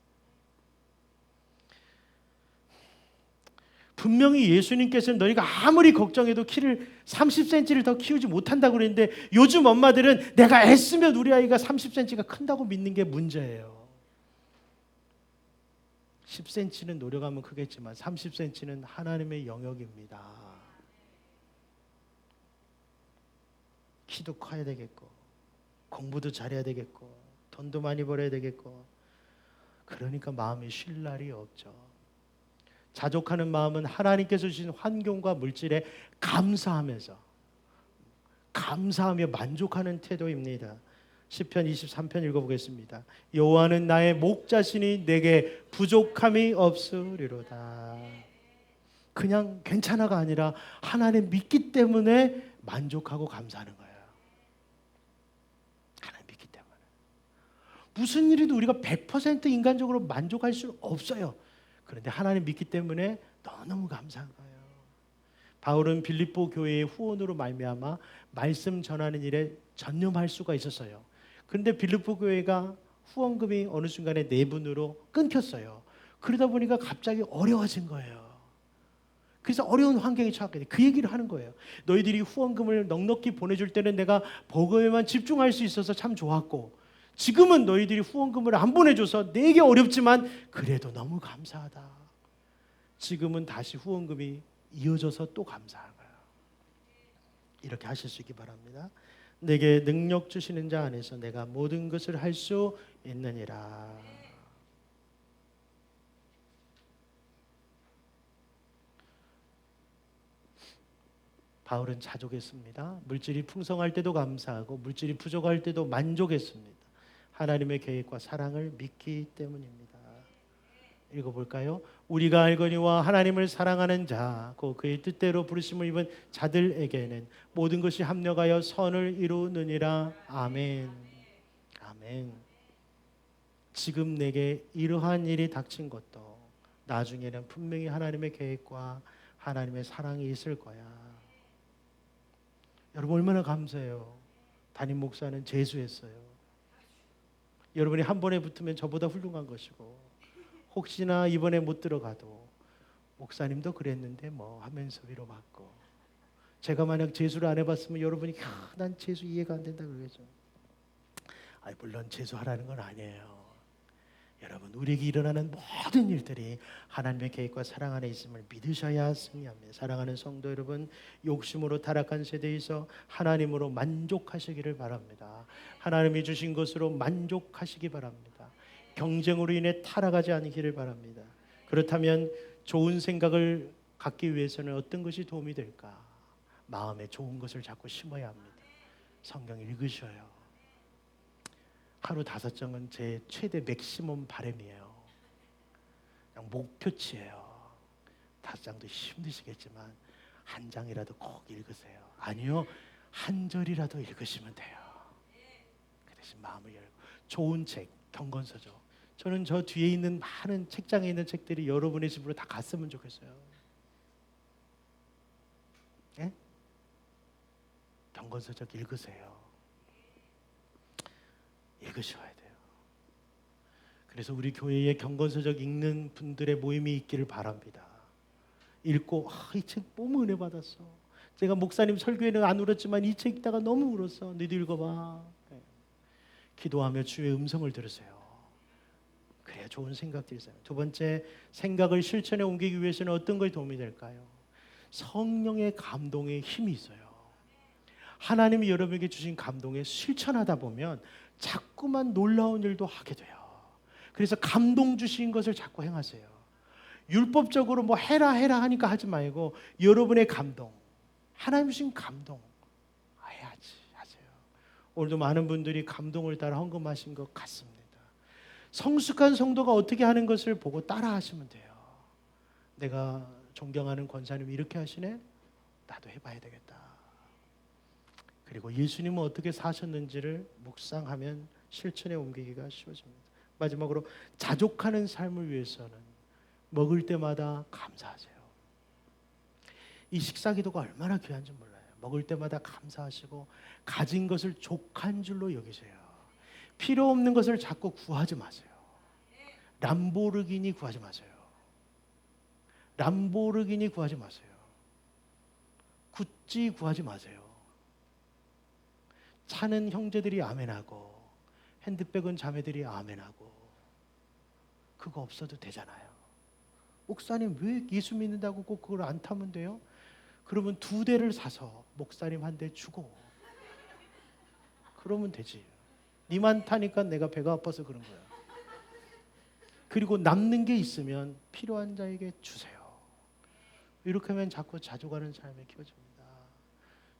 분명히 예수님께서는 너희가 아무리 걱정해도 키를 30cm를 더 키우지 못한다고 그랬는데 요즘 엄마들은 내가 애쓰면 우리 아이가 30cm가 큰다고 믿는 게 문제예요. 10cm는 노력하면 크겠지만 30cm는 하나님의 영역입니다. 키도 커야 되겠고 공부도 잘해야 되겠고 돈도 많이 벌어야 되겠고 그러니까 마음이 쉴 날이 없죠. 자족하는 마음은 하나님께서 주신 환경과 물질에 감사하며 만족하는 태도입니다. 시편 23편 읽어보겠습니다. 여호와는 나의 목자시니 내게 부족함이 없으리로다. 그냥 괜찮아가 아니라 하나님 믿기 때문에 만족하고 감사하는 거예요. 하나님 믿기 때문에. 무슨 일이도 우리가 100% 인간적으로 만족할 수는 없어요. 그런데 하나님 믿기 때문에 너무 감사한 거예요. 바울은 빌립보 교회의 후원으로 말미암아 말씀 전하는 일에 전념할 수가 있었어요. 그런데 빌립보 교회가 후원금이 어느 순간에 내분으로 끊겼어요. 그러다 보니까 갑자기 어려워진 거예요. 그래서 어려운 환경에 처하게 돼. 그 얘기를 하는 거예요. 너희들이 후원금을 넉넉히 보내줄 때는 내가 복음에만 집중할 수 있어서 참 좋았고 지금은 너희들이 후원금을 안 보내줘서 내게 어렵지만 그래도 너무 감사하다. 지금은 다시 후원금이 이어져서 또 감사한 거예요. 이렇게 하실 수 있기 바랍니다. 내게 능력 주시는 자 안에서 내가 모든 것을 할 수 있느니라. 바울은 자족했습니다. 물질이 풍성할 때도 감사하고 물질이 부족할 때도 만족했습니다. 하나님의 계획과 사랑을 믿기 때문입니다. 읽어볼까요? 우리가 알거니와 하나님을 사랑하는 자, 곧 그의 뜻대로 부르심을 입은 자들에게는 모든 것이 합력하여 선을 이루느니라. 아멘. 아멘. 지금 내게 이러한 일이 닥친 것도 나중에는 분명히 하나님의 계획과 하나님의 사랑이 있을 거야. 여러분 얼마나 감사해요. 담임 목사는 재수했어요. 여러분이 한 번에 붙으면 저보다 훌륭한 것이고, 혹시나 이번에 못 들어가도 목사님도 그랬는데 뭐 하면서 위로받고, 제가 만약 재수를 안 해봤으면 여러분이 난 재수 이해가 안 된다 그러겠죠. 물론 재수하라는 건 아니에요. 여러분 우리에게 일어나는 모든 일들이 하나님의 계획과 사랑 안에 있음을 믿으셔야 승리합니다. 사랑하는 성도 여러분, 욕심으로 타락한 세대에서 하나님으로 만족하시기를 바랍니다. 하나님이 주신 것으로 만족하시기 바랍니다. 경쟁으로 인해 타락하지 않기를 바랍니다. 그렇다면 좋은 생각을 갖기 위해서는 어떤 것이 도움이 될까? 마음에 좋은 것을 자꾸 심어야 합니다. 성경 읽으셔요. 하루 5장은 제 최대 맥시멈 바람이에요. 그냥 목표치예요. 5장도 힘드시겠지만 한 장이라도 꼭 읽으세요. 아니요, 한 절이라도 읽으시면 돼요. 그 대신 마음을 열고 좋은 책, 경건서죠. 저는 저 뒤에 있는 많은 책장에 있는 책들이 여러분의 집으로 다 갔으면 좋겠어요. 예? 경건서적 읽으세요. 읽으셔야 돼요. 그래서 우리 교회에 경건서적 읽는 분들의 모임이 있기를 바랍니다. 읽고 이 책 너무 은혜 받았어. 제가 목사님 설교에는 안 울었지만 이 책 읽다가 너무 울었어. 너희도 읽어봐. 네. 기도하며 주의 음성을 들으세요. 그래야 좋은 생각들이 있어요. 두 번째, 생각을 실천에 옮기기 위해서는 어떤 것이 도움이 될까요? 성령의 감동에 힘이 있어요. 하나님이 여러분에게 주신 감동에 실천하다 보면 자꾸만 놀라운 일도 하게 돼요. 그래서 감동 주신 것을 자꾸 행하세요. 율법적으로 뭐 해라 하니까 하지 말고 여러분의 감동, 하나님 주신 감동 해야지 하세요. 오늘도 많은 분들이 감동을 따라 헌금하신 것 같습니다. 성숙한 성도가 어떻게 하는 것을 보고 따라 하시면 돼요. 내가 존경하는 권사님이 이렇게 하시네? 나도 해봐야 되겠다. 그리고 예수님은 어떻게 사셨는지를 묵상하면 실천에 옮기기가 쉬워집니다. 마지막으로 자족하는 삶을 위해서는 먹을 때마다 감사하세요. 이 식사기도가 얼마나 귀한지 몰라요. 먹을 때마다 감사하시고 가진 것을 족한 줄로 여기세요. 필요 없는 것을 자꾸 구하지 마세요. 람보르기니 구하지 마세요. 람보르기니 구하지 마세요. 구찌 구하지 마세요. 차는 형제들이 아멘하고 핸드백은 자매들이 아멘하고 그거 없어도 되잖아요. 목사님 왜 예수 믿는다고 꼭 그걸 안 타면 돼요? 그러면 2대를 사서 목사님 1대 주고 그러면 되지. 니만 타니까 내가 배가 아파서 그런 거야. 그리고 남는 게 있으면 필요한 자에게 주세요. 이렇게 하면 자꾸 자족하는 삶이 키워집니다.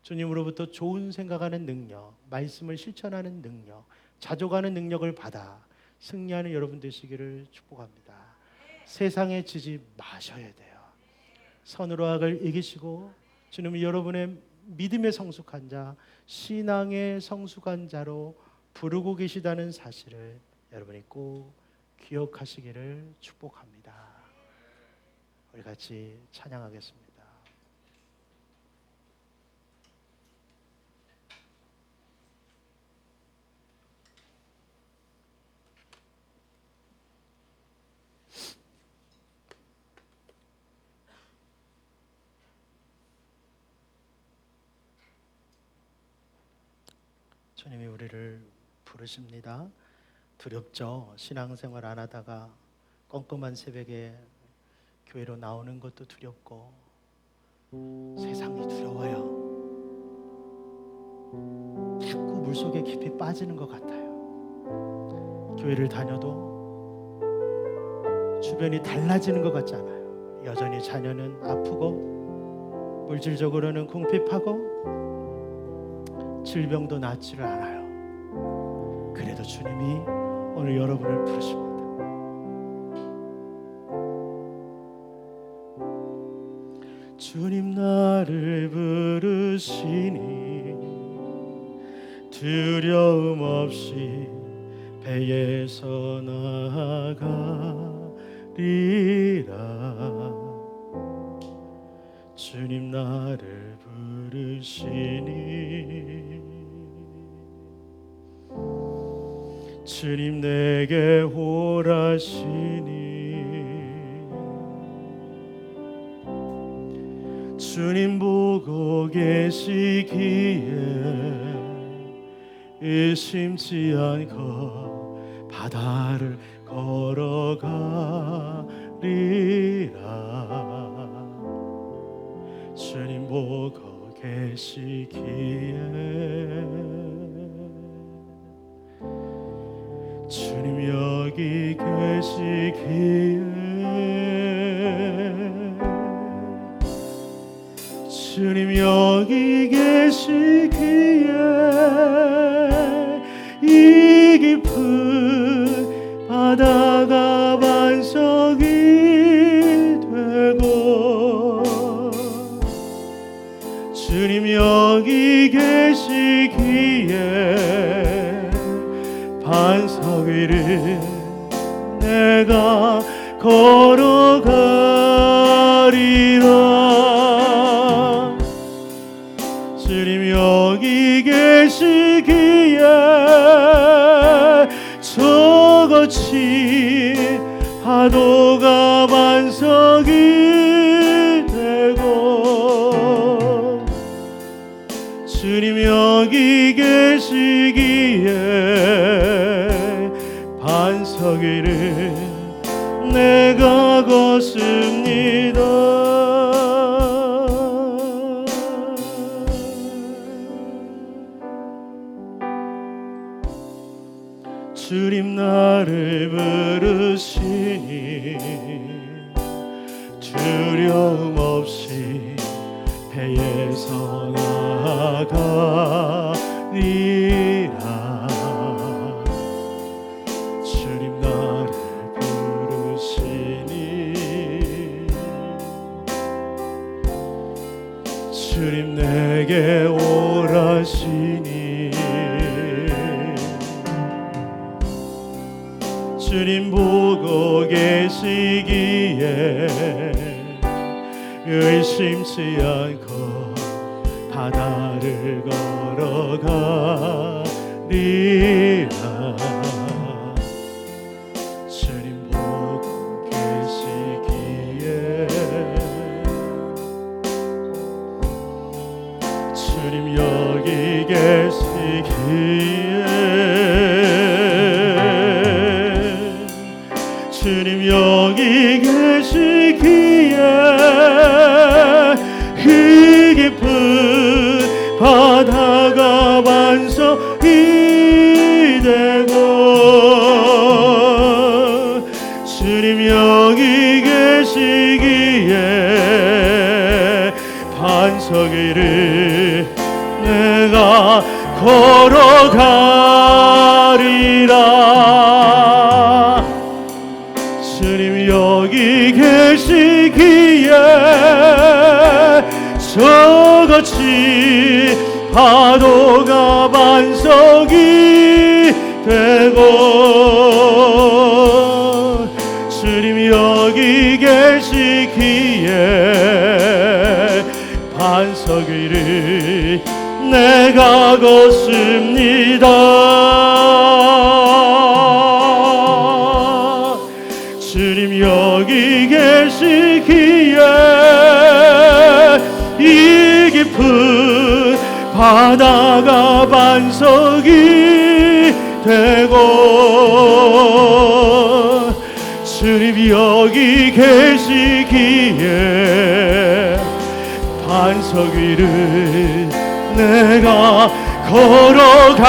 주님으로부터 좋은 생각하는 능력, 말씀을 실천하는 능력, 자족하는 능력을 받아 승리하는 여러분 되시기를 축복합니다. 세상에 지지 마셔야 돼요. 선으로 악을 이기시고 주님은 여러분의 믿음의 성숙한 자, 신앙의 성숙한 자로 부르고 계시다는 사실을 여러분이 꼭 기억하시기를 축복합니다. 우리 같이 찬양하겠습니다. 주님이 우리를 부르십니다. 두렵죠. 신앙생활 안 하다가 껌껌한 새벽에 교회로 나오는 것도 두렵고 세상이 두려워요. 자꾸 물속에 깊이 빠지는 것 같아요. 교회를 다녀도 주변이 달라지는 것 같지 않아요. 여전히 자녀는 아프고 물질적으로는 궁핍하고 질병도 낫지를 않아요. 그래도 주님이 오늘 여러분을 부르십니다. 주님 나를 부르시니 두려움 없이 배에서 나가리라. 주님 나를 부르시니 주님 내게 오라시니 주님 보고 계시기에 의심치 않고 바다를 걸어가리라. 주님 보고 계시기에 주님 여기 계시기에 주님 여기 계시기에 이 깊은 바다가 반석이 되고 주님 여기 계시기에 반석 위를 내가 걸어가리라. 주님 여기 계시기에 저같이 파도가 반석이 되고 주님 여기 계시기에 반석 위를 내가 걷습니다. 주님 나를 부르시니 두려움 없이 배에서 나가리라. 주님 나를 부르시니 주님 내게 오라시니 주님 보고 계시기에 의심치 않고 바다를 걸어가리라. 주님 보고 계시기에 주님 여기 계시기에 주님 여기 계시기에 그 깊은 바다가 반석이 되고 주님 여기 계시기에 반석 위를 내가 걸어가리라. 주님 여기 계시기에 저같이 파도가 반석이 되고 주님 여기 계시기에 반석 위를 내가 걷습니다. 주님 여기 계시기에 이 깊은 바다가 반석이 되고 주님 여기 계시기에 반석 위를 내가 걸어가리라.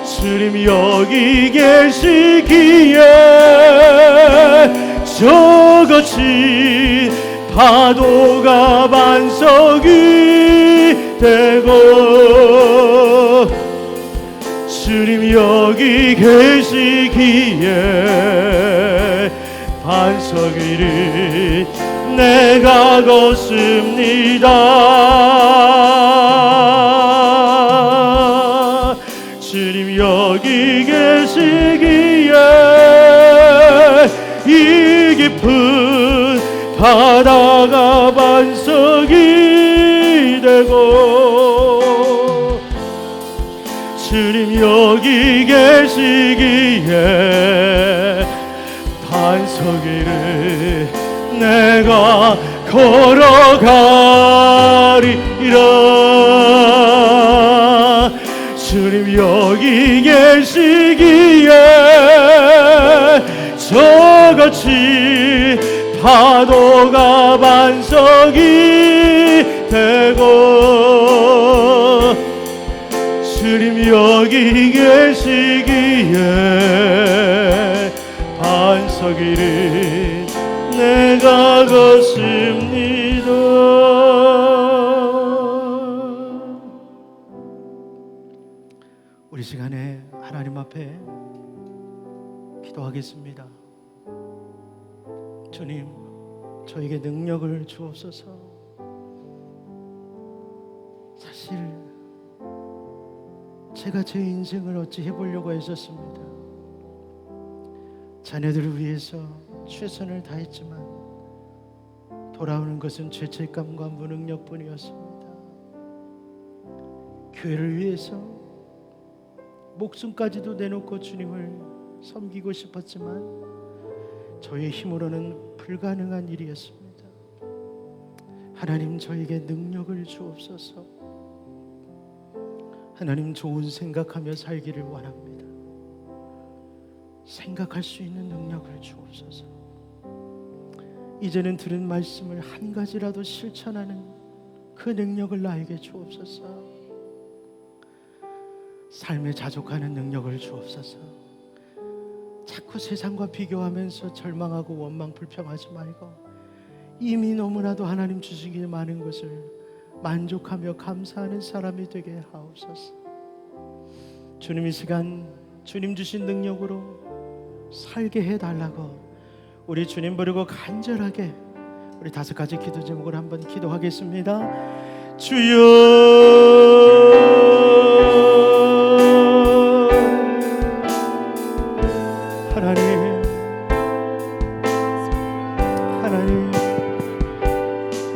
주님 여기 계시기에 저같이 파도가 반석이 되고 주님 여기 계시기에 반석 위를 내가 걷습니다. 깊이 깊은 바다가 반석이 되고 주님 여기 계시기에 반석 위를 내가 걸어가리라. 주님 여기 계시기에 저같이 파도가 반석이 되고 주님 여기 계시기에 반석 위를 내가 걷습니다. 우리 시간에 하나님 앞에 기도하겠습니다. 주님, 저에게 능력을 주옵소서. 사실 제가 제 인생을 어찌 해보려고 했었습니다. 자녀들을 위해서 최선을 다했지만 돌아오는 것은 죄책감과 무능력뿐이었습니다. 교회를 위해서 목숨까지도 내놓고 주님을 섬기고 싶었지만 저의 힘으로는 불가능한 일이었습니다. 하나님, 저에게 능력을 주옵소서. 하나님, 좋은 생각하며 살기를 원합니다. 생각할 수 있는 능력을 주옵소서. 이제는 들은 말씀을 한 가지라도 실천하는 그 능력을 나에게 주옵소서. 삶에 자족하는 능력을 주옵소서. 자꾸 세상과 비교하면서 절망하고 원망 불평하지 말고 이미 너무나도 하나님 주시기에 많은 것을 만족하며 감사하는 사람이 되게 하옵소서. 주님, 이 시간 주님 주신 능력으로 살게 해달라고 우리 주님 부르고 간절하게 우리 5가지 기도 제목을 한번 기도하겠습니다. 주여,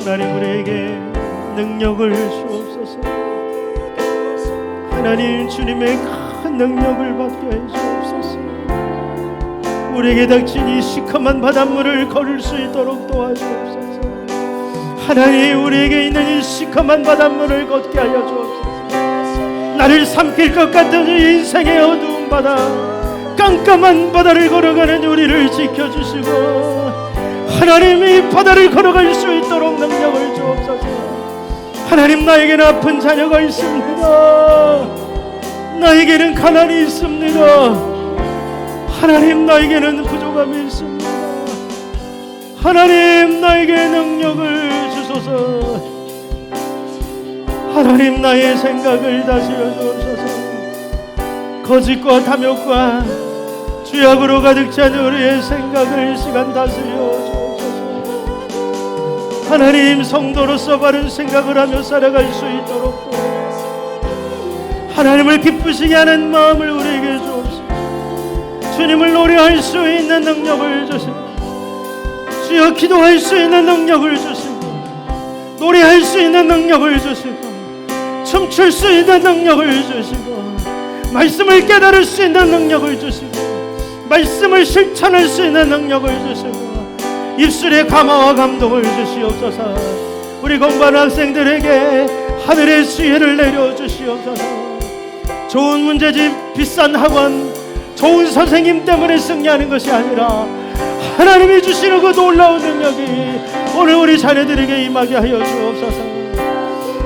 하나님 우리에게 능력을 주옵소서. 하나님, 주님의 큰 능력을 받게 해주옵소서. 우리에게 닥친 이 시커먼 바닷물을 걸을 수 있도록 도와주옵소서. 하나님, 우리에게 있는 이 시커먼 바닷물을 걷게 하여 주옵소서. 나를 삼킬 것 같은 이 인생의 어두운 바다, 깜깜한 바다를 걸어가는 우리를 지켜주시고 하나님, 이 바다를 걸어갈 수 있도록 능력을 주옵소서. 하나님, 나에게는 아픈 자녀가 있습니다. 나에게는 가난이 있습니다. 하나님, 나에게는 부족함이 있습니다. 하나님, 나에게 능력을 주소서. 하나님, 나의 생각을 다스려 주옵소서. 거짓과 탐욕과 죄악으로 가득 찬 우리의 생각을 시간 다스려 주옵소서. 하나님, 성도로서 바른 생각을 하며 살아갈 수 있도록 하나님을 기쁘시게 하는 마음을 우리에게 주옵소서. 주님을 노래할 수 있는 능력을 주시고 주여, 기도할 수 있는 능력을 주시고 노래할 수 있는 능력을 주시고 춤출 수 있는 능력을 주시고 말씀을 깨달을 수 있는 능력을 주시고 말씀을 실천할 수 있는 능력을 주시고 입술에 감화와 감동을 주시옵소서. 우리 공부하는 학생들에게 하늘의 지혜를 내려주시옵소서. 좋은 문제집, 비싼 학원, 좋은 선생님 때문에 승리하는 것이 아니라 하나님이 주시는 그 놀라운 능력이 오늘 우리 자녀들에게 임하게 하여 주옵소서.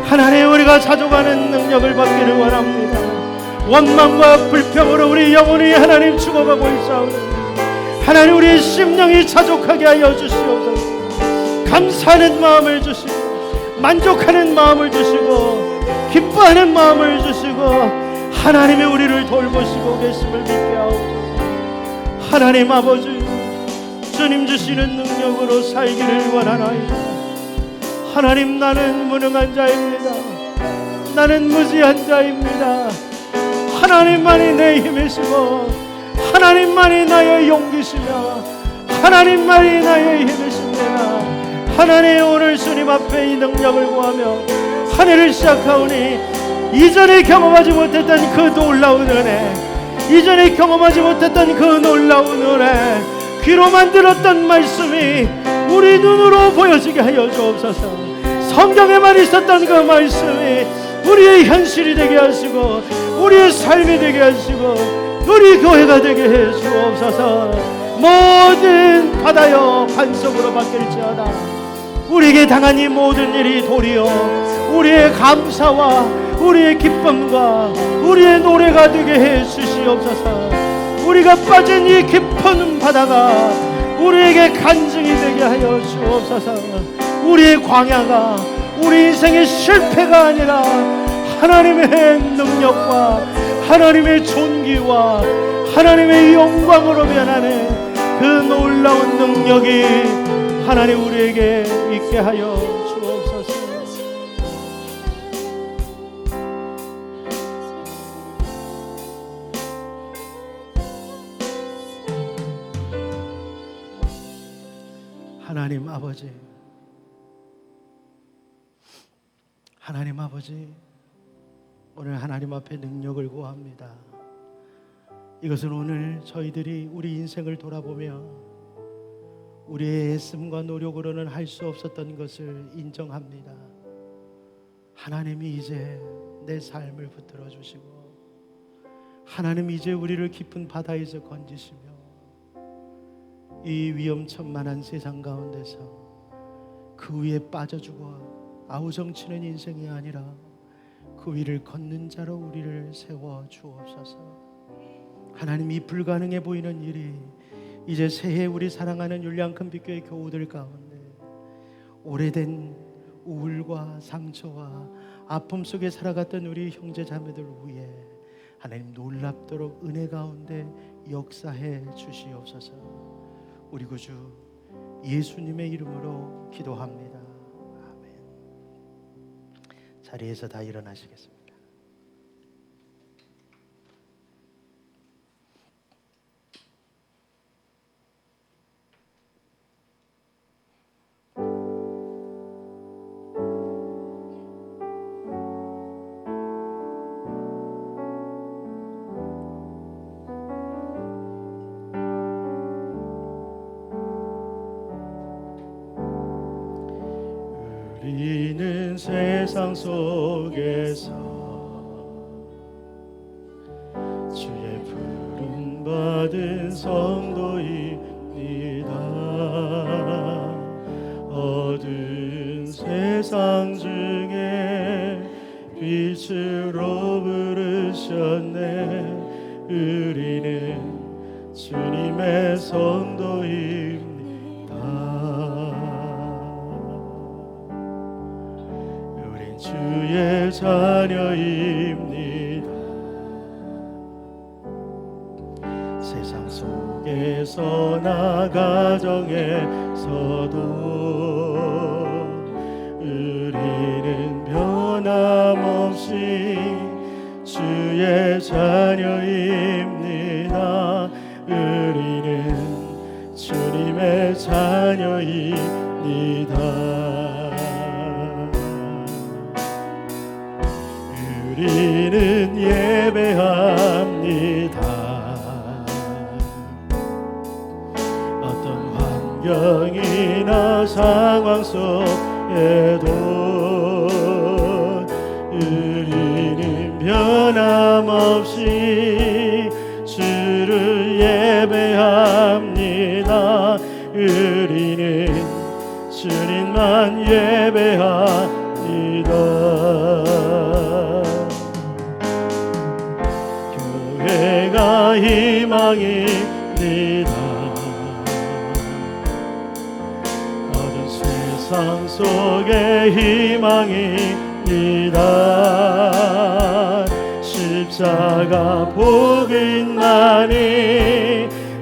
하나님, 우리가 자족하는 능력을 받기를 원합니다. 원망과 불평으로 우리 영혼이 하나님 죽어가고 있사오니 하나님, 우리의 심령이 자족하게 하여 주시옵소서. 감사하는 마음을 주시고 만족하는 마음을 주시고 기뻐하는 마음을 주시고 하나님이 우리를 돌보시고 계심을 믿게 하옵소서. 하나님 아버지, 주님 주시는 능력으로 살기를 원하나이다. 하나님, 나는 무능한 자입니다. 나는 무지한 자입니다. 하나님만이 내 힘이시고 하나님만이 나의 용기시며 하나님만이 나의 힘이십니다. 하나님, 오늘 주님 앞에 이 능력을 구하며 한 해를 시작하오니 이전에 경험하지 못했던 그 놀라운 은혜, 이전에 경험하지 못했던 그 놀라운 은혜, 귀로만 들었던 말씀이 우리 눈으로 보여지게 하여 주옵소서. 성경에만 있었던 그 말씀이 우리의 현실이 되게 하시고 우리의 삶이 되게 하시고 우리 교회가 되게 해 주옵소서. 모든 받아요 반석으로 바뀔지어다. 우리에게 당한 이 모든 일이 도리어 우리의 감사와 우리의 기쁨과 우리의 노래가 되게 해 주시옵소서. 우리가 빠진 이 깊은 바다가 우리에게 간증이 되게 하여 주옵소서. 우리의 광야가 우리 인생의 실패가 아니라 하나님의 능력과 하나님의 존귀와 하나님의 영광으로 변하는 그 놀라운 능력이 하나님 우리에게 있게 하여 주옵소서. 하나님 아버지, 하나님 아버지, 오늘 하나님 앞에 능력을 구합니다. 이것은 오늘 저희들이 우리 인생을 돌아보며 우리의 애씀과 노력으로는 할 수 없었던 것을 인정합니다. 하나님이 이제 내 삶을 붙들어 주시고 하나님 이제 우리를 깊은 바다에서 건지시며 이 위험천만한 세상 가운데서 그 위에 빠져 죽어 아우성치는 인생이 아니라 그 위를 걷는 자로 우리를 세워 주옵소서. 하나님, 이 불가능해 보이는 일이 이제 새해 우리 사랑하는 율량큰 빛교회 교우들 가운데 오래된 우울과 상처와 아픔 속에 살아갔던 우리 형제 자매들 위에 하나님 놀랍도록 은혜 가운데 역사해 주시옵소서. 우리 구주 예수님의 이름으로 기도합니다. 아멘. 자리에서 다 일어나시겠습니다. 우리는 세상 속에서 주의 부름 받은 성도입니다. 어두운 세상 중에 빛으로 부르셨네. 우리는 주님의 성도입니다. 주의 자녀입니다. 세상 속에서나 가정에서도 우리는 변함없이 주의 자녀입니다. 우리는 주님의 자녀입니다. 우리는 예배합니다. 어떤 환경이나 상황 속에도 우리는 변함없이 주를 예배합니다. 우리는 주님만 예배합니다. 교회가 희망입니다. 어두운 세상 속에 희망입니다. 십자가 복음만이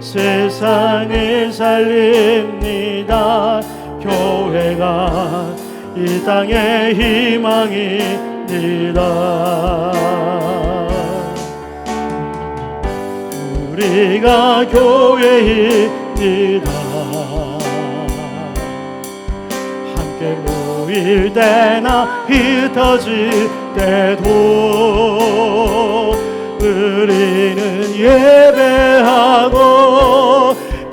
세상을 살립니다. 교회가 이 땅의 희망입니다. 우리가 교회입니다. 함께 모일 때나 흩어질 때도 우리는 예배하고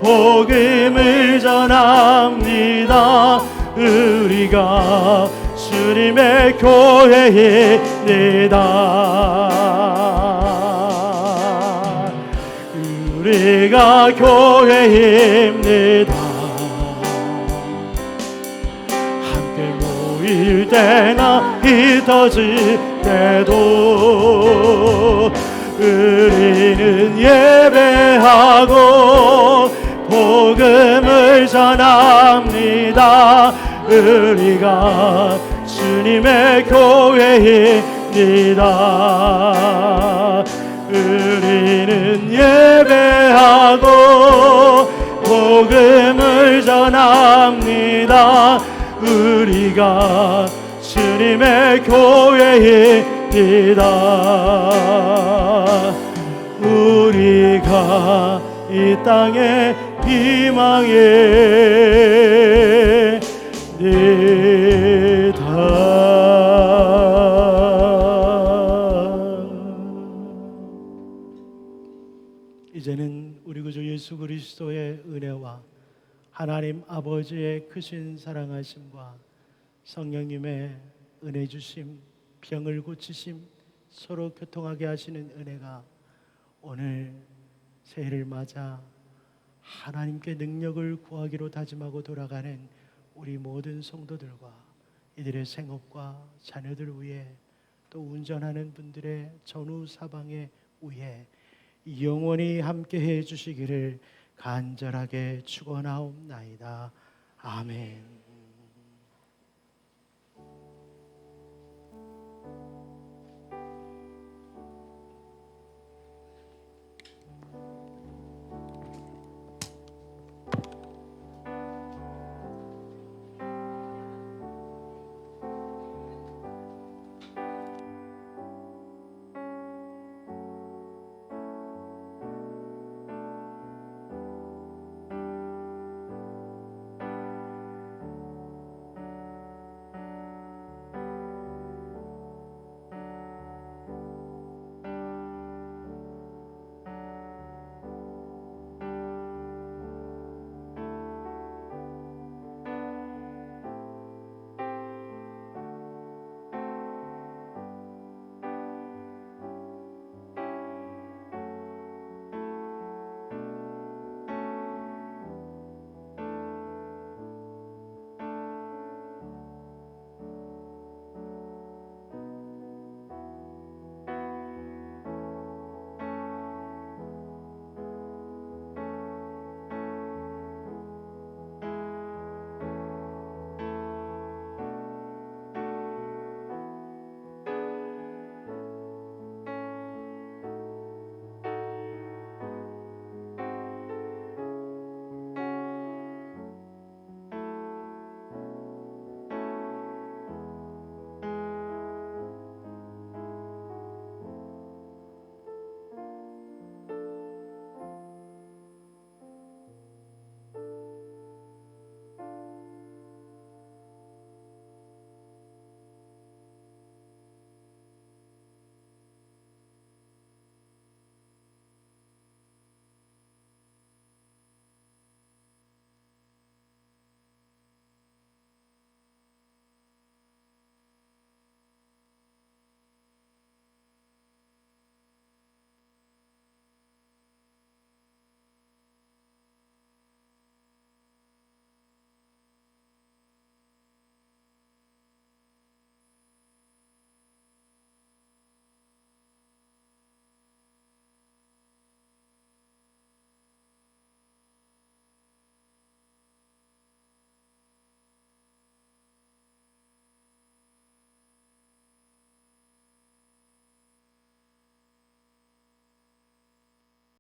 복음을 전합니다. 우리가 주님의 교회입니다. 우리가 교회입니다. 함께 모일 때나 흩어질 때도 우리는 예배하고 복음을 전합니다. 우리가 주님의 교회입니다. 우리는 예배하고 복음을 전합니다. 우리가 주님의 교회입니다. 우리가 이 땅의 희망입니다. 이제는 우리 구주 예수 그리스도의 은혜와 하나님 아버지의 크신 사랑하심과 성령님의 은혜 주심, 병을 고치심, 서로 교통하게 하시는 은혜가 오늘 새해를 맞아 하나님께 능력을 구하기로 다짐하고 돌아가는 우리 모든 성도들과 이들의 생업과 자녀들 위해 또 운전하는 분들의 전후 사방에 위해 영원히 함께해 주시기를 간절하게 축원하옵나이다. 아멘.